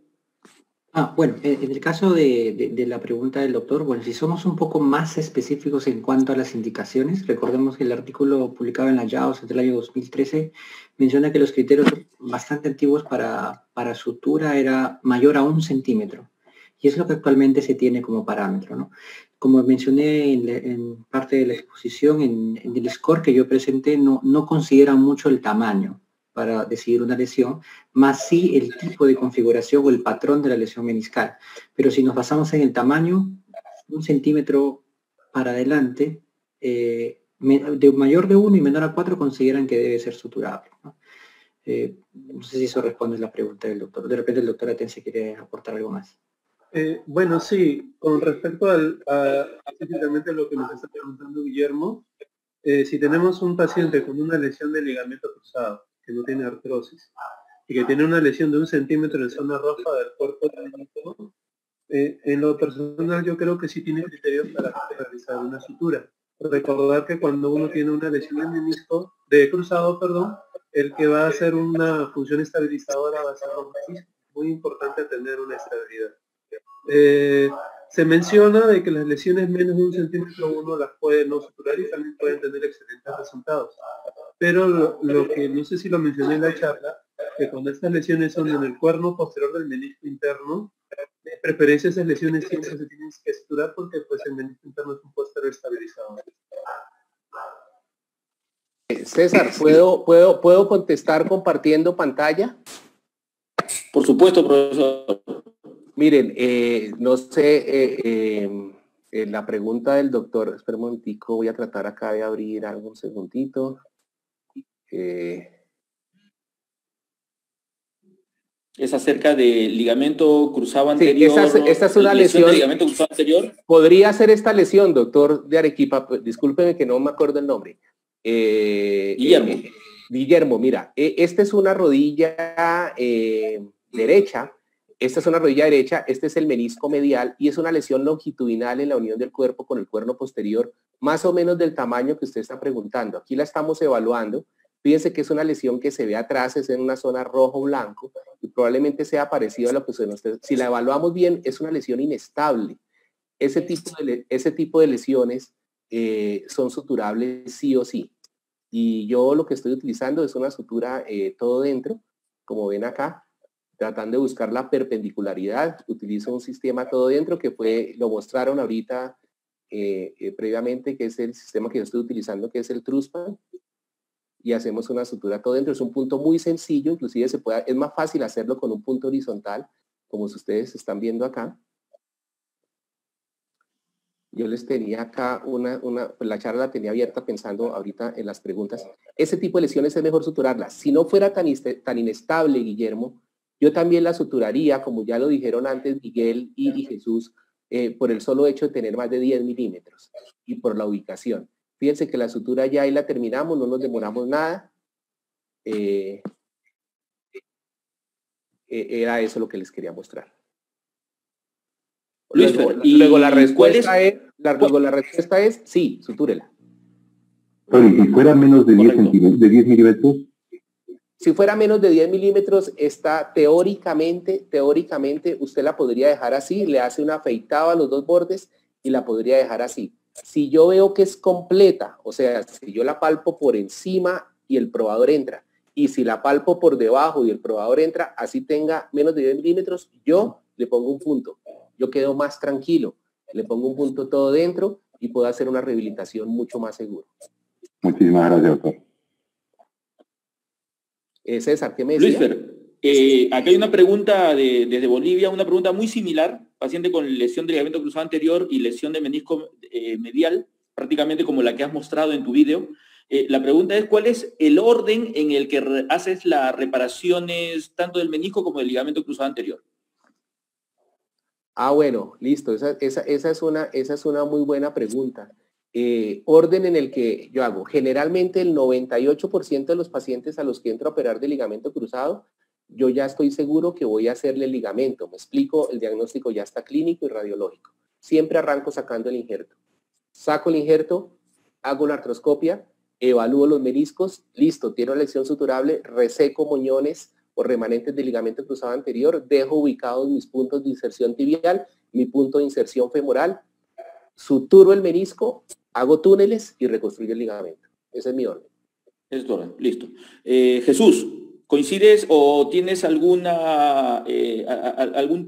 Bueno, en el caso de la pregunta del doctor, bueno, si somos un poco más específicos en cuanto a las indicaciones, recordemos que el artículo publicado en la JAWS del año 2013 menciona que los criterios bastante antiguos para sutura era mayor a 1 centímetro, y es lo que actualmente se tiene como parámetro, ¿no? Como mencioné en parte de la exposición, en el score que yo presenté, no considera mucho el tamaño para decidir una lesión, más sí el tipo de configuración o el patrón de la lesión meniscal. Pero si nos basamos en el tamaño, 1 centímetro para adelante, de mayor de 1 y menor a 4 consideran que debe ser suturable, ¿no? No sé si eso responde a la pregunta del doctor. De repente el doctor Atencia quiere aportar algo más. Bueno, sí, con respecto a específicamente lo que nos está preguntando Guillermo, si tenemos un paciente con una lesión del ligamento cruzado, que no tiene artrosis, y que tiene una lesión de 1 centímetro en zona roja del cuerpo del menisco, en lo personal yo creo que sí tiene criterios para realizar una sutura. Recordar que cuando uno tiene una lesión de menisco, de cruzado, perdón, el que va a hacer una función estabilizadora va a ser el menisco. Muy importante tener una estabilidad. Se menciona de que las lesiones menos de 1 centímetro uno las puede no suturar y también pueden tener excelentes resultados. Pero lo que no sé si lo mencioné en la charla, que cuando estas lesiones son en el cuerno posterior del menisco interno, de preferencia esas lesiones siempre se tienen que suturar porque pues el menisco interno es un posterior estabilizador. César, ¿puedo contestar compartiendo pantalla? Por supuesto, profesor. Miren, no sé, la pregunta del doctor, espera un momentico, voy a tratar acá de abrir algo un segundito. Es acerca del ligamento cruzado anterior. Sí, esta es una lesión de ligamento cruzado anterior. Podría ser esta lesión, doctor de Arequipa, discúlpeme que no me acuerdo el nombre. Guillermo. Guillermo, mira, esta es una rodilla derecha. Esta es una rodilla derecha, este es el menisco medial y es una lesión longitudinal en la unión del cuerpo con el cuerno posterior, más o menos del tamaño que usted está preguntando. Aquí la estamos evaluando. Fíjense que es una lesión que se ve atrás, es en una zona rojo blanco y probablemente sea parecido a lo que usted. Si la evaluamos bien, es una lesión inestable. Ese tipo de lesiones son suturables sí o sí. Y yo lo que estoy utilizando es una sutura todo dentro, como ven acá, tratando de buscar la perpendicularidad. Utilizo un sistema todo dentro que lo mostraron ahorita previamente, que es el sistema que yo estoy utilizando, que es el TruSpan. Y hacemos una sutura todo dentro. Es un punto muy sencillo, inclusive es más fácil hacerlo con un punto horizontal, como si ustedes están viendo acá. Yo les tenía acá pues la charla la tenía abierta pensando ahorita en las preguntas. Ese tipo de lesiones es mejor suturarlas. Si no fuera tan inestable, Guillermo, yo también la suturaría, como ya lo dijeron antes Miguel y Jesús, por el solo hecho de tener más de 10 milímetros y por la ubicación. Fíjense que la sutura ya ahí la terminamos, no nos demoramos nada. Era eso lo que les quería mostrar. Luego la respuesta es sí, sutúrela. Si fuera menos de 10 milímetros. Si fuera menos de 10 milímetros, está teóricamente, usted la podría dejar así, le hace una afeitada a los dos bordes y la podría dejar así. Si yo veo que es completa, o sea, si yo la palpo por encima y el probador entra, y si la palpo por debajo y el probador entra, así tenga menos de 10 milímetros, yo le pongo un punto. Yo quedo más tranquilo, le pongo un punto todo dentro y puedo hacer una rehabilitación mucho más segura. Muchísimas gracias, doctor. César, ¿qué me decía? Luis, acá hay una pregunta desde Bolivia, una pregunta muy similar, paciente con lesión de ligamento cruzado anterior y lesión de menisco medial, prácticamente como la que has mostrado en tu vídeo. La pregunta es, ¿cuál es el orden en el que haces las reparaciones tanto del menisco como del ligamento cruzado anterior? Bueno, listo, esa es una muy buena pregunta. Orden en el que yo hago. Generalmente el 98% de los pacientes a los que entro a operar de ligamento cruzado, yo ya estoy seguro que voy a hacerle el ligamento. Me explico, el diagnóstico ya está clínico y radiológico. Siempre arranco sacando el injerto. Saco el injerto, hago una artroscopia, evalúo los meniscos, listo, tiene una lesión suturable, reseco moñones o remanentes de ligamento cruzado anterior, dejo ubicados mis puntos de inserción tibial, mi punto de inserción femoral, suturo el menisco, hago túneles y reconstruyo el ligamento. Ese es mi orden. Es tu orden, listo. Jesús, ¿coincides o tienes algún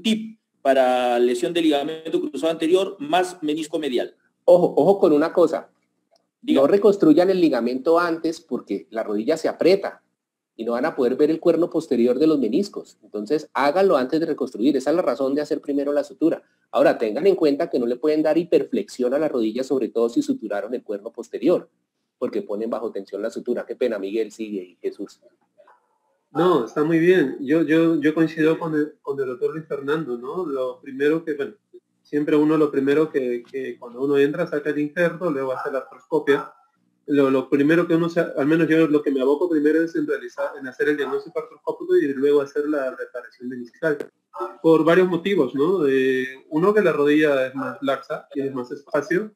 tip para lesión de ligamento cruzado anterior más menisco medial? Ojo con una cosa. No reconstruyan el ligamento antes porque la rodilla se aprieta y no van a poder ver el cuerno posterior de los meniscos. Entonces, háganlo antes de reconstruir. Esa es la razón de hacer primero la sutura. Ahora, tengan en cuenta que no le pueden dar hiperflexión a la rodilla, sobre todo si suturaron el cuerno posterior, porque ponen bajo tensión la sutura. Qué pena, Miguel, sigue y Jesús. No, está muy bien. Yo coincido con el doctor Luis Fernando, ¿no? Lo primero que, bueno, siempre uno lo primero que cuando uno entra saca el injerto, luego hace la artroscopia. Lo primero que uno, al menos yo lo que me aboco primero es en hacer el diagnóstico artroscópico y luego hacer la reparación meniscal. Por varios motivos, ¿no? Uno, que la rodilla es más laxa, tiene más espacio.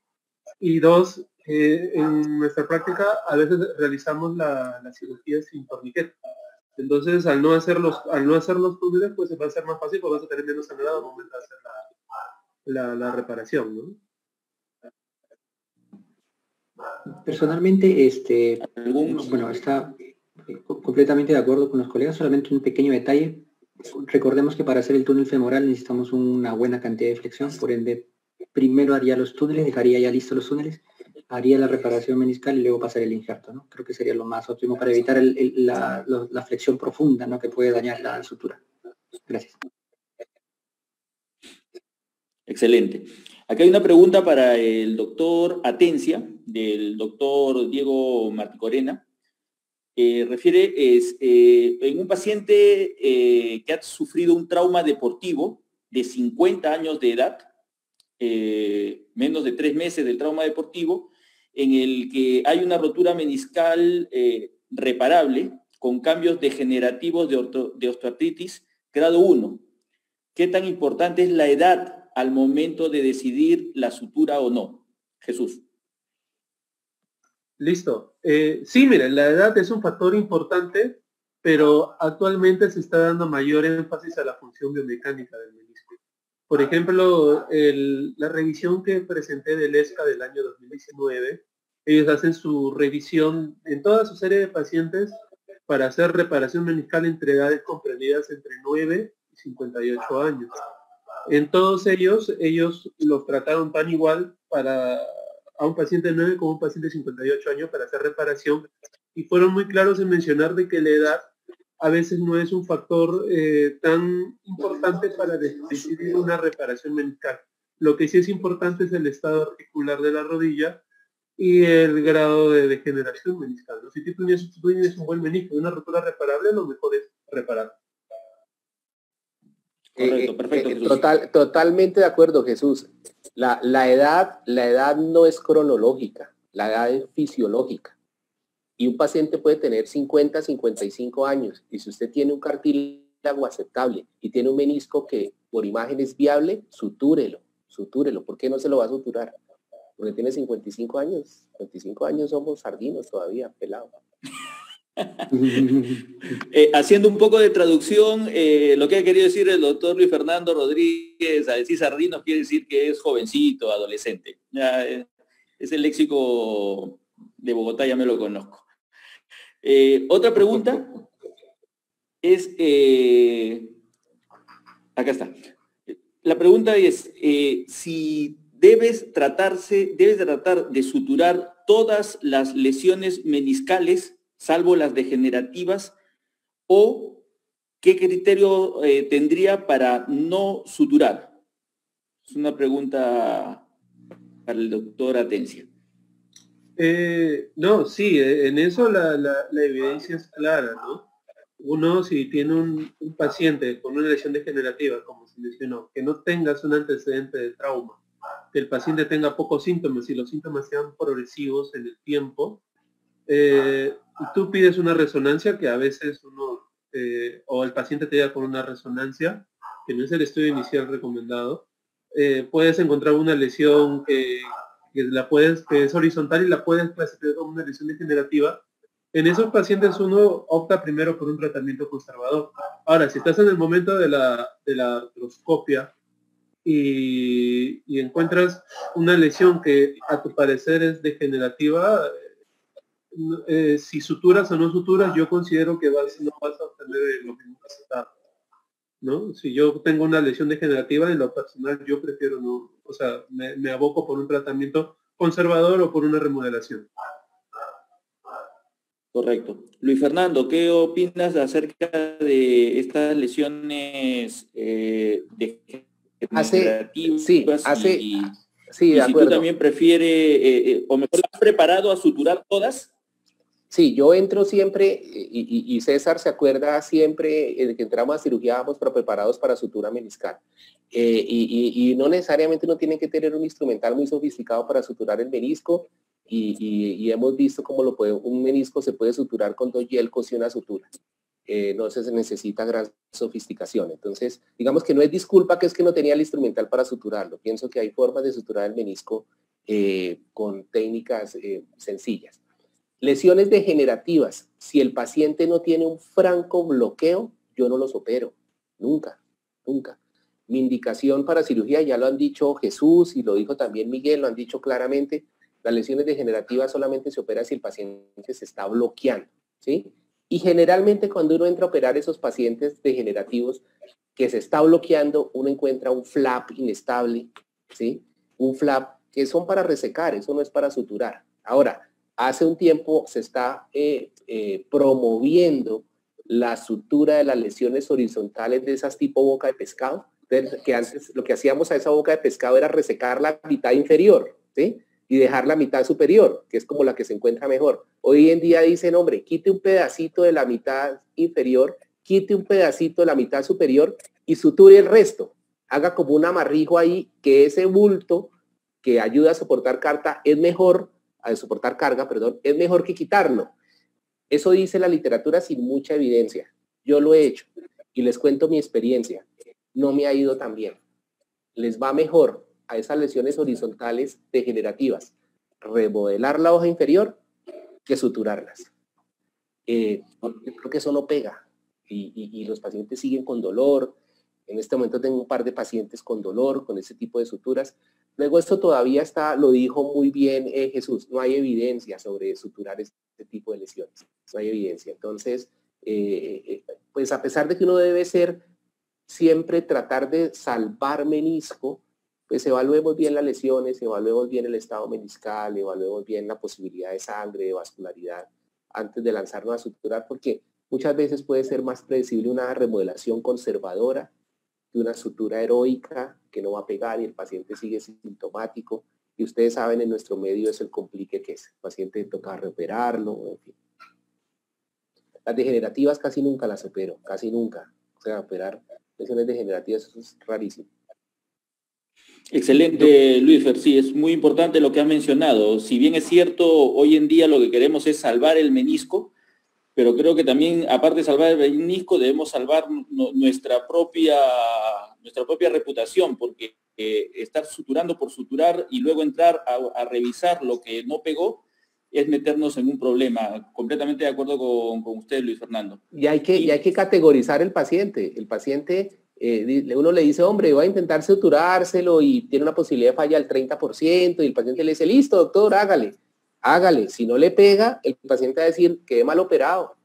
Y dos, en nuestra práctica a veces realizamos la cirugía sin torniquete. Entonces, al no hacer los túneles, pues se va a hacer más fácil, pues vas a tener menos sangrado al momento de hacer la reparación, ¿no? Personalmente, bueno, está completamente de acuerdo con los colegas, solamente un pequeño detalle. Recordemos que para hacer el túnel femoral necesitamos una buena cantidad de flexión, por ende, primero haría los túneles, dejaría ya listos los túneles, haría la reparación meniscal y luego pasaría el injerto, ¿no? Creo que sería lo más óptimo para evitar la flexión profunda, ¿no? Que puede dañar la sutura. Gracias. Excelente. Aquí hay una pregunta para el doctor Atencia, del doctor Diego Marticorena. Refiere en un paciente que ha sufrido un trauma deportivo de 50 años de edad, menos de 3 meses del trauma deportivo, en el que hay una rotura meniscal reparable con cambios degenerativos de osteoartritis grado 1. ¿Qué tan importante es la edad al momento de decidir la sutura o no? Jesús. Listo. Sí, miren, la edad es un factor importante, pero actualmente se está dando mayor énfasis a la función biomecánica del menisco. Por ejemplo, la revisión que presenté del ESCA del año 2019, ellos hacen su revisión en toda su serie de pacientes para hacer reparación meniscal entre edades comprendidas entre 9 y 58 años. En todos ellos los trataron tan igual a un paciente de 9 como un paciente de 58 años para hacer reparación, y fueron muy claros en mencionar de que la edad a veces no es un factor tan importante para decidir una reparación meniscal. Lo que sí es importante es el estado articular de la rodilla y el grado de degeneración meniscal, ¿no? Si tú tienes un buen menisco y una rotura reparable, lo mejor es reparar. Correcto, perfecto. Totalmente de acuerdo, Jesús. La edad no es cronológica, la edad es fisiológica. Y un paciente puede tener 50, 55 años, y si usted tiene un cartílago aceptable y tiene un menisco que por imagen es viable, sutúrelo. ¿Por qué no se lo va a suturar? Porque tiene 55 años. 55 años somos sardinos todavía, pelado. Haciendo un poco de traducción, lo que ha querido decir el doctor Luis Fernando Rodríguez, a decir sardinos quiere decir que es jovencito, adolescente. Es el léxico de Bogotá, ya me lo conozco. Otra pregunta es, acá está. La pregunta es, si debes tratar de suturar todas las lesiones meniscales, salvo las degenerativas, o qué criterio tendría para no suturar. Es una pregunta para el doctor Atencia. No, sí, en eso la evidencia es clara, ¿no? Uno, si tiene un paciente con una lesión degenerativa, como se mencionó, que no tengas un antecedente de trauma, que el paciente tenga pocos síntomas y los síntomas sean progresivos en el tiempo, tú pides una resonancia, que a veces o el paciente te llega con una resonancia, que no es el estudio inicial recomendado, puedes encontrar una lesión que es horizontal y la puedes clasificar como una lesión degenerativa. En esos pacientes uno opta primero por un tratamiento conservador. Ahora, si estás en el momento de la artroscopia y encuentras una lesión que a tu parecer es degenerativa, si suturas o no suturas, yo considero que no vas a obtener los mismos resultados, ¿no? Si yo tengo una lesión degenerativa, en lo personal yo prefiero no, o sea, me aboco por un tratamiento conservador o por una remodelación. Correcto. Luis Fernando, ¿qué opinas acerca de estas lesiones degenerativas? Sí, de acuerdo. ¿Tú también prefieres, o mejor has preparado a suturar todas? Sí, yo entro siempre, y César se acuerda siempre de que entramos a cirugía, vamos preparados para sutura meniscal. Y no necesariamente uno tiene que tener un instrumental muy sofisticado para suturar el menisco, y hemos visto cómo un menisco se puede suturar con 2 yelcos y una sutura. No se necesita gran sofisticación. Entonces, digamos que no es disculpa que es que no tenía el instrumental para suturarlo. Pienso que hay formas de suturar el menisco con técnicas sencillas. Lesiones degenerativas. Si el paciente no tiene un franco bloqueo, yo no los opero. Nunca, nunca. Mi indicación para cirugía, ya lo han dicho Jesús y lo dijo también Miguel, lo han dicho claramente, las lesiones degenerativas solamente se opera si el paciente se está bloqueando, ¿sí? Y generalmente cuando uno entra a operar esos pacientes degenerativos que se está bloqueando, uno encuentra un flap inestable, ¿sí? Un flap que son para resecar, eso no es para suturar. Ahora, hace un tiempo se está promoviendo la sutura de las lesiones horizontales de esas tipo boca de pescado, que antes lo que hacíamos a esa boca de pescado era resecar la mitad inferior, ¿sí? Y dejar la mitad superior, que es como la que se encuentra mejor. Hoy en día dicen, hombre, quite un pedacito de la mitad inferior, quite un pedacito de la mitad superior y suture el resto. Haga como un amarrijo ahí, que ese bulto que ayuda a soportar carga, es mejor que quitarlo. Eso dice la literatura sin mucha evidencia. Yo lo he hecho y les cuento mi experiencia. No me ha ido tan bien. Les va mejor a esas lesiones horizontales degenerativas remodelar la hoja inferior que suturarlas. Yo creo que eso no pega y los pacientes siguen con dolor. En este momento tengo un par de pacientes con dolor, con ese tipo de suturas. Luego esto todavía está, lo dijo muy bien Jesús, no hay evidencia sobre suturar este tipo de lesiones, no hay evidencia. Entonces, pues a pesar de que uno debe ser siempre tratar de salvar menisco, pues evaluemos bien las lesiones, evaluemos bien el estado meniscal, evaluemos bien la posibilidad de sangre, de vascularidad, antes de lanzarnos a suturar, porque muchas veces puede ser más predecible una remodelación conservadora que una sutura heroica que no va a pegar y el paciente sigue sintomático. Y ustedes saben, en nuestro medio es el complique que es. El paciente toca reoperarlo, en fin. Las degenerativas casi nunca las opero, casi nunca. O sea, operar lesiones degenerativas, eso es rarísimo. Excelente, Luisfer. Sí, es muy importante lo que has mencionado. Si bien es cierto, hoy en día lo que queremos es salvar el menisco, pero creo que también, aparte de salvar el menisco, debemos salvar nuestra propia reputación, porque estar suturando por suturar y luego entrar a revisar lo que no pegó es meternos en un problema. Completamente de acuerdo con usted, Luis Fernando. Y hay que categorizar el paciente. El paciente, uno le dice, hombre, voy a intentar suturárselo y tiene una posibilidad de falla del 30%, y el paciente le dice, listo, doctor, hágale. Si no le pega, el paciente va a decir, quedé mal operado. O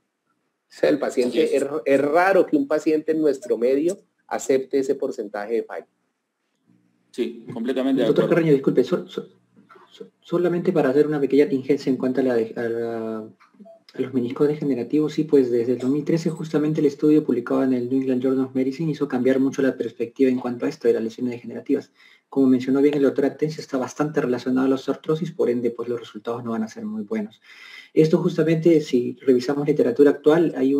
sea, el paciente, es raro que un paciente en nuestro medio acepte ese porcentaje de falla. Sí, completamente de Doctor acuerdo. Carreño, disculpe, solamente para hacer una pequeña tingencia en cuanto a los meniscos degenerativos, sí, pues desde el 2013 justamente el estudio publicado en el New England Journal of Medicine hizo cambiar mucho la perspectiva en cuanto a esto de las lesiones degenerativas. Como mencionó bien el doctor Atencio, está bastante relacionado a la osteoartrosis, por ende, pues los resultados no van a ser muy buenos. Esto justamente, si revisamos literatura actual, hay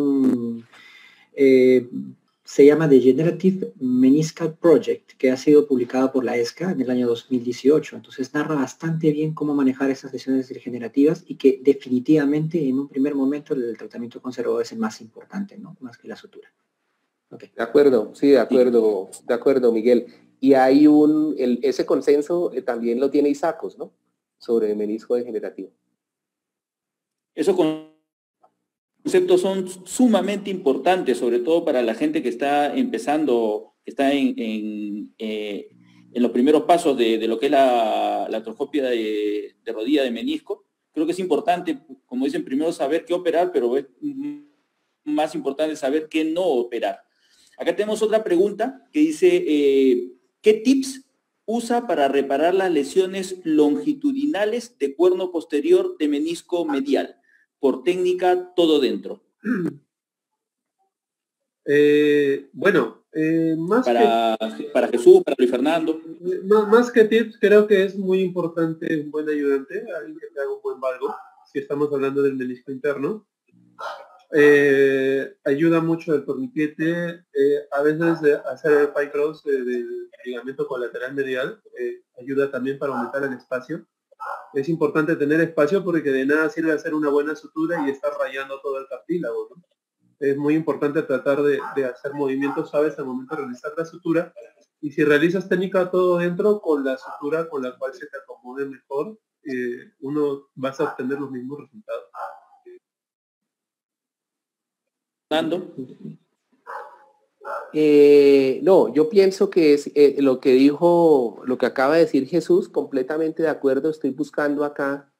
se llama The Degenerative Meniscal Project, que ha sido publicado por la ESCA en el año 2018. Entonces narra bastante bien cómo manejar esas lesiones degenerativas y que definitivamente en un primer momento el tratamiento conservador es el más importante, ¿no? Más que la sutura. Okay. De acuerdo, sí, de acuerdo, Miguel. Y hay ese consenso también lo tiene Isacos, ¿no? Sobre el menisco degenerativo. Esos conceptos son sumamente importantes, sobre todo para la gente que está empezando, que está en los primeros pasos de lo que es la artroscopia de rodilla de menisco. Creo que es importante, como dicen, primero saber qué operar, pero es más importante saber qué no operar. Acá tenemos otra pregunta que dice, ¿qué tips usa para reparar las lesiones longitudinales de cuerno posterior de menisco medial? Por técnica, todo dentro. Para Jesús, para Luis Fernando. Más que tips, creo que es muy importante un buen ayudante, alguien que te haga un buen valgo, si estamos hablando del menisco interno. Ayuda mucho el torniquete, a veces hacer el pie cross del ligamento colateral medial, ayuda también para aumentar el espacio. Es importante tener espacio porque de nada sirve hacer una buena sutura y estar rayando todo el cartílago, ¿no? Es muy importante tratar de hacer movimientos suaves al momento de realizar la sutura, y si realizas técnica todo dentro, con la sutura con la cual se te acomode mejor, uno vas a obtener los mismos resultados. Fernando. No, yo pienso que es lo que acaba de decir Jesús, completamente de acuerdo. Estoy buscando acá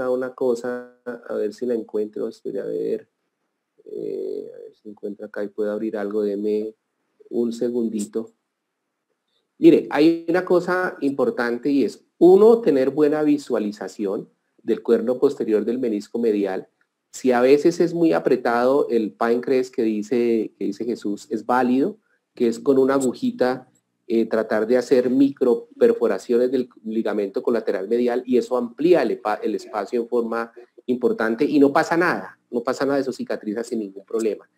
una cosa, a ver si la encuentro, espere a ver si encuentro acá y puedo abrir algo, deme un segundito. Mire, hay una cosa importante y es, uno, tener buena visualización del cuerno posterior del menisco medial. Si a veces es muy apretado el páncreas que dice Jesús, es válido, que es con una agujita tratar de hacer micro perforaciones del ligamento colateral medial, y eso amplía el espacio en forma importante y no pasa nada, eso cicatriza sin ningún problema.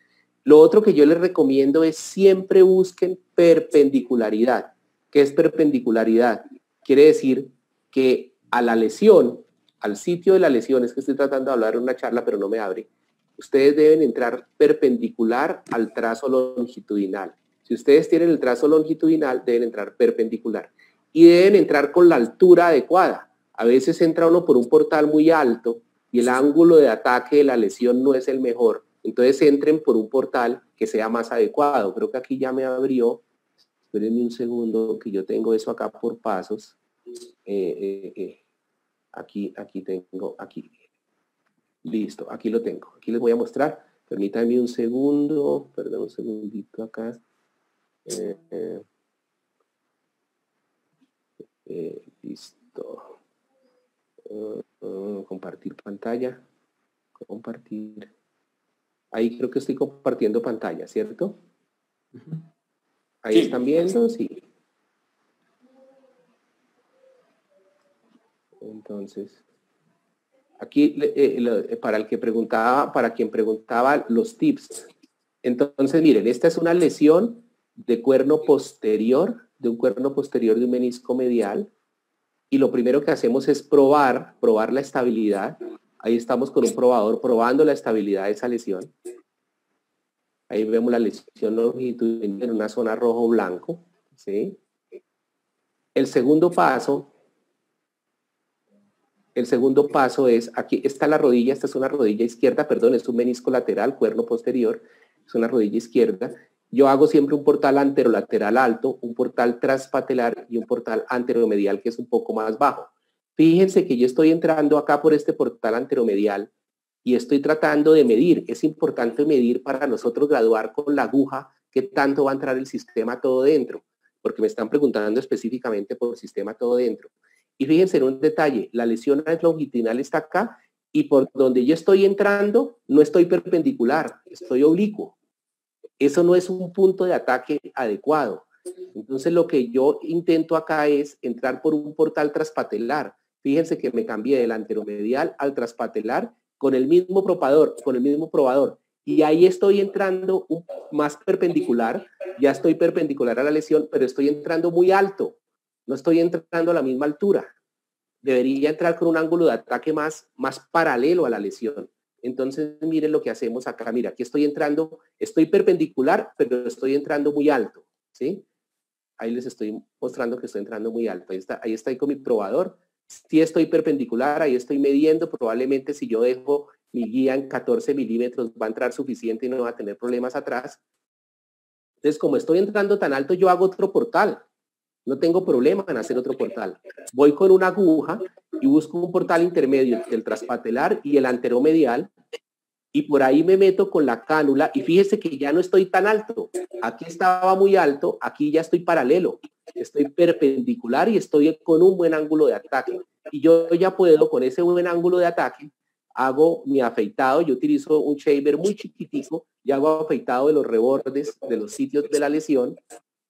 Lo otro que yo les recomiendo es siempre busquen perpendicularidad. ¿Qué es perpendicularidad? Quiere decir que a la lesión, al sitio de la lesión, es que estoy tratando de hablar en una charla pero no me abre, ustedes deben entrar perpendicular al trazo longitudinal. Si ustedes tienen el trazo longitudinal, deben entrar perpendicular y deben entrar con la altura adecuada. A veces entra uno por un portal muy alto y el ángulo de ataque de la lesión no es el mejor, entonces entren por un portal que sea más adecuado. Creo que aquí ya me abrió, espérenme un segundo que yo tengo eso acá por pasos. Aquí tengo, aquí. Listo, aquí lo tengo. Aquí les voy a mostrar. Permítanme un segundo, perdón, un segundito acá. Listo. Compartir pantalla. Compartir. Ahí creo que estoy compartiendo pantalla, ¿cierto? Ahí sí. ¿Están viendo? Sí. Entonces, aquí para quien preguntaba los tips. Entonces, miren, esta es una lesión de cuerno posterior, de un menisco medial, y lo primero que hacemos es probar la estabilidad. Ahí estamos con un probador probando la estabilidad de esa lesión. Ahí vemos la lesión longitudinal en una zona rojo blanco, ¿sí? El segundo paso es, aquí está la rodilla, esta es una rodilla izquierda, perdón, es un menisco lateral, cuerno posterior, es una rodilla izquierda. Yo hago siempre un portal anterolateral alto, un portal transpatelar y un portal anteromedial que es un poco más bajo. Fíjense que yo estoy entrando acá por este portal anteromedial y estoy tratando de medir. Es importante medir para nosotros graduar con la aguja qué tanto va a entrar el sistema todo dentro, porque me están preguntando específicamente por sistema todo dentro. Y fíjense en un detalle, la lesión longitudinal está acá y por donde yo estoy entrando no estoy perpendicular, estoy oblicuo. Eso no es un punto de ataque adecuado. Entonces lo que yo intento acá es entrar por un portal transpatelar. Fíjense que me cambié del anteromedial al transpatelar con el mismo probador. Y ahí estoy entrando más perpendicular, ya estoy perpendicular a la lesión, pero estoy entrando muy alto. No estoy entrando a la misma altura. Debería entrar con un ángulo de ataque más paralelo a la lesión. Entonces, miren lo que hacemos acá. Mira, aquí estoy entrando, estoy perpendicular, pero estoy entrando muy alto, ¿sí? Ahí les estoy mostrando que estoy entrando muy alto. Ahí está ahí con mi probador. Si estoy perpendicular, ahí estoy midiendo. Probablemente si yo dejo mi guía en 14 milímetros, va a entrar suficiente y no va a tener problemas atrás. Entonces, como estoy entrando tan alto, yo hago otro portal. No tengo problema en hacer otro portal. Voy con una aguja y busco un portal intermedio entre el transpatelar y el anteromedial y por ahí me meto con la cánula y fíjese que ya no estoy tan alto. Aquí estaba muy alto, aquí ya estoy paralelo. Estoy perpendicular y estoy con un buen ángulo de ataque. Y yo ya puedo, con ese buen ángulo de ataque, hago mi afeitado. Yo utilizo un shaver muy chiquitico y hago afeitado de los rebordes, de los sitios de la lesión.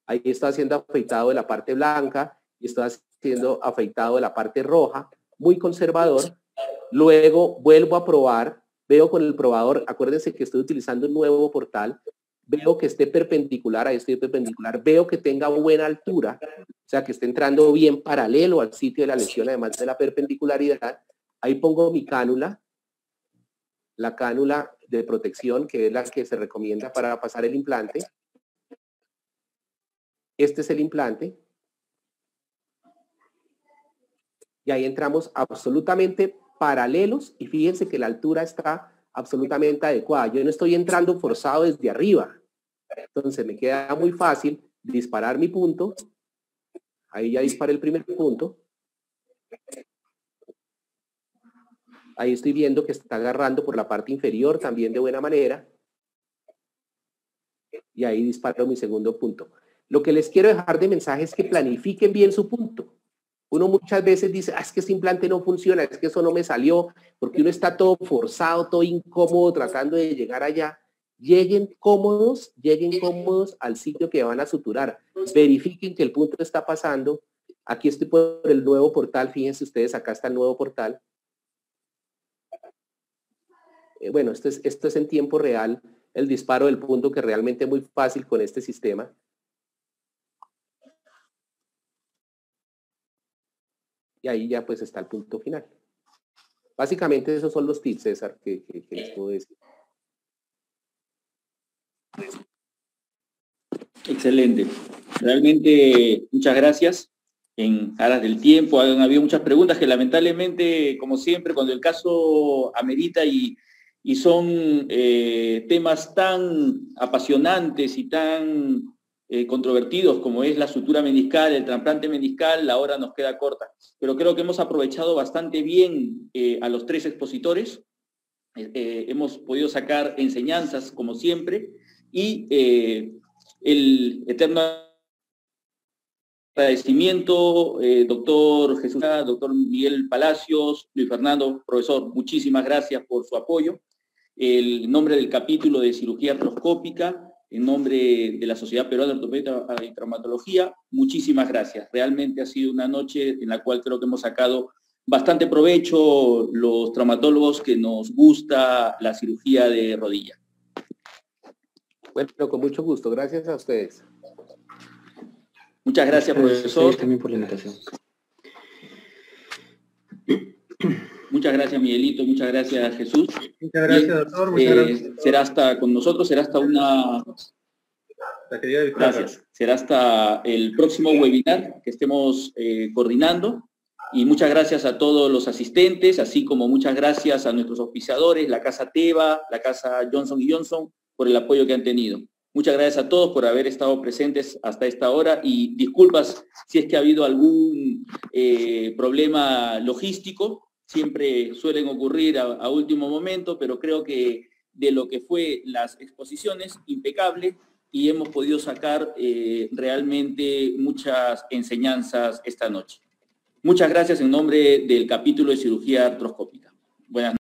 Ahí estoy haciendo afeitado de la parte blanca y estoy haciendo afeitado de la parte roja, muy conservador. Luego vuelvo a probar, veo con el probador, acuérdense que estoy utilizando un nuevo portal, veo que esté perpendicular, ahí estoy perpendicular, veo que tenga buena altura, o sea, que esté entrando bien paralelo al sitio de la lesión, además de la perpendicularidad. Ahí pongo mi cánula, la cánula de protección, que es la que se recomienda para pasar el implante. Este es el implante. Y ahí entramos absolutamente paralelos y fíjense que la altura está absolutamente adecuada. Yo no estoy entrando forzado desde arriba. Entonces me queda muy fácil disparar mi punto. Ahí ya disparé el primer punto. Ahí estoy viendo que está agarrando por la parte inferior también de buena manera. Y ahí disparo mi segundo punto. Lo que les quiero dejar de mensaje es que planifiquen bien su punto. Uno muchas veces dice, es que este implante no funciona, es que eso no me salió, porque uno está todo forzado, todo incómodo tratando de llegar allá. Lleguen cómodos al sitio que van a suturar. Verifiquen que el punto está pasando. Aquí estoy por el nuevo portal, fíjense ustedes, acá está el nuevo portal. Bueno, esto es en tiempo real, el disparo del punto, que realmente es muy fácil con este sistema. Y ahí ya pues está el punto final. Básicamente esos son los tips, César, que les puedo decir. Excelente. Realmente muchas gracias. En aras del tiempo han habido muchas preguntas que lamentablemente, como siempre, cuando el caso amerita y son temas tan apasionantes y tan controvertidos como es la sutura meniscal, el trasplante meniscal, la hora nos queda corta. Pero creo que hemos aprovechado bastante bien a los tres expositores. Hemos podido sacar enseñanzas, como siempre, y el eterno agradecimiento, doctor Jesús, doctor Miguel Palacios, Luis Fernando, profesor, muchísimas gracias por su apoyo. En nombre del capítulo de cirugía artroscópica, en nombre de la Sociedad Peruana de Ortopedia y Traumatología, muchísimas gracias. Realmente ha sido una noche en la cual creo que hemos sacado bastante provecho los traumatólogos que nos gusta la cirugía de rodilla. Bueno, con mucho gusto. Gracias a ustedes. Muchas gracias, profesor. También por la invitación. Muchas gracias, Miguelito. Muchas gracias, Jesús. Muchas gracias, doctor. Muchas gracias. Será hasta con nosotros, será hasta una... Gracias. Será hasta el próximo webinar que estemos coordinando. Y muchas gracias a todos los asistentes, así como muchas gracias a nuestros auspiciadores, la Casa Teva, la Casa Johnson & Johnson, por el apoyo que han tenido. Muchas gracias a todos por haber estado presentes hasta esta hora y disculpas si es que ha habido algún problema logístico. Siempre suelen ocurrir a último momento, pero creo que de lo que fue las exposiciones, impecable, y hemos podido sacar realmente muchas enseñanzas esta noche. Muchas gracias en nombre del capítulo de cirugía artroscópica. Buenas noches.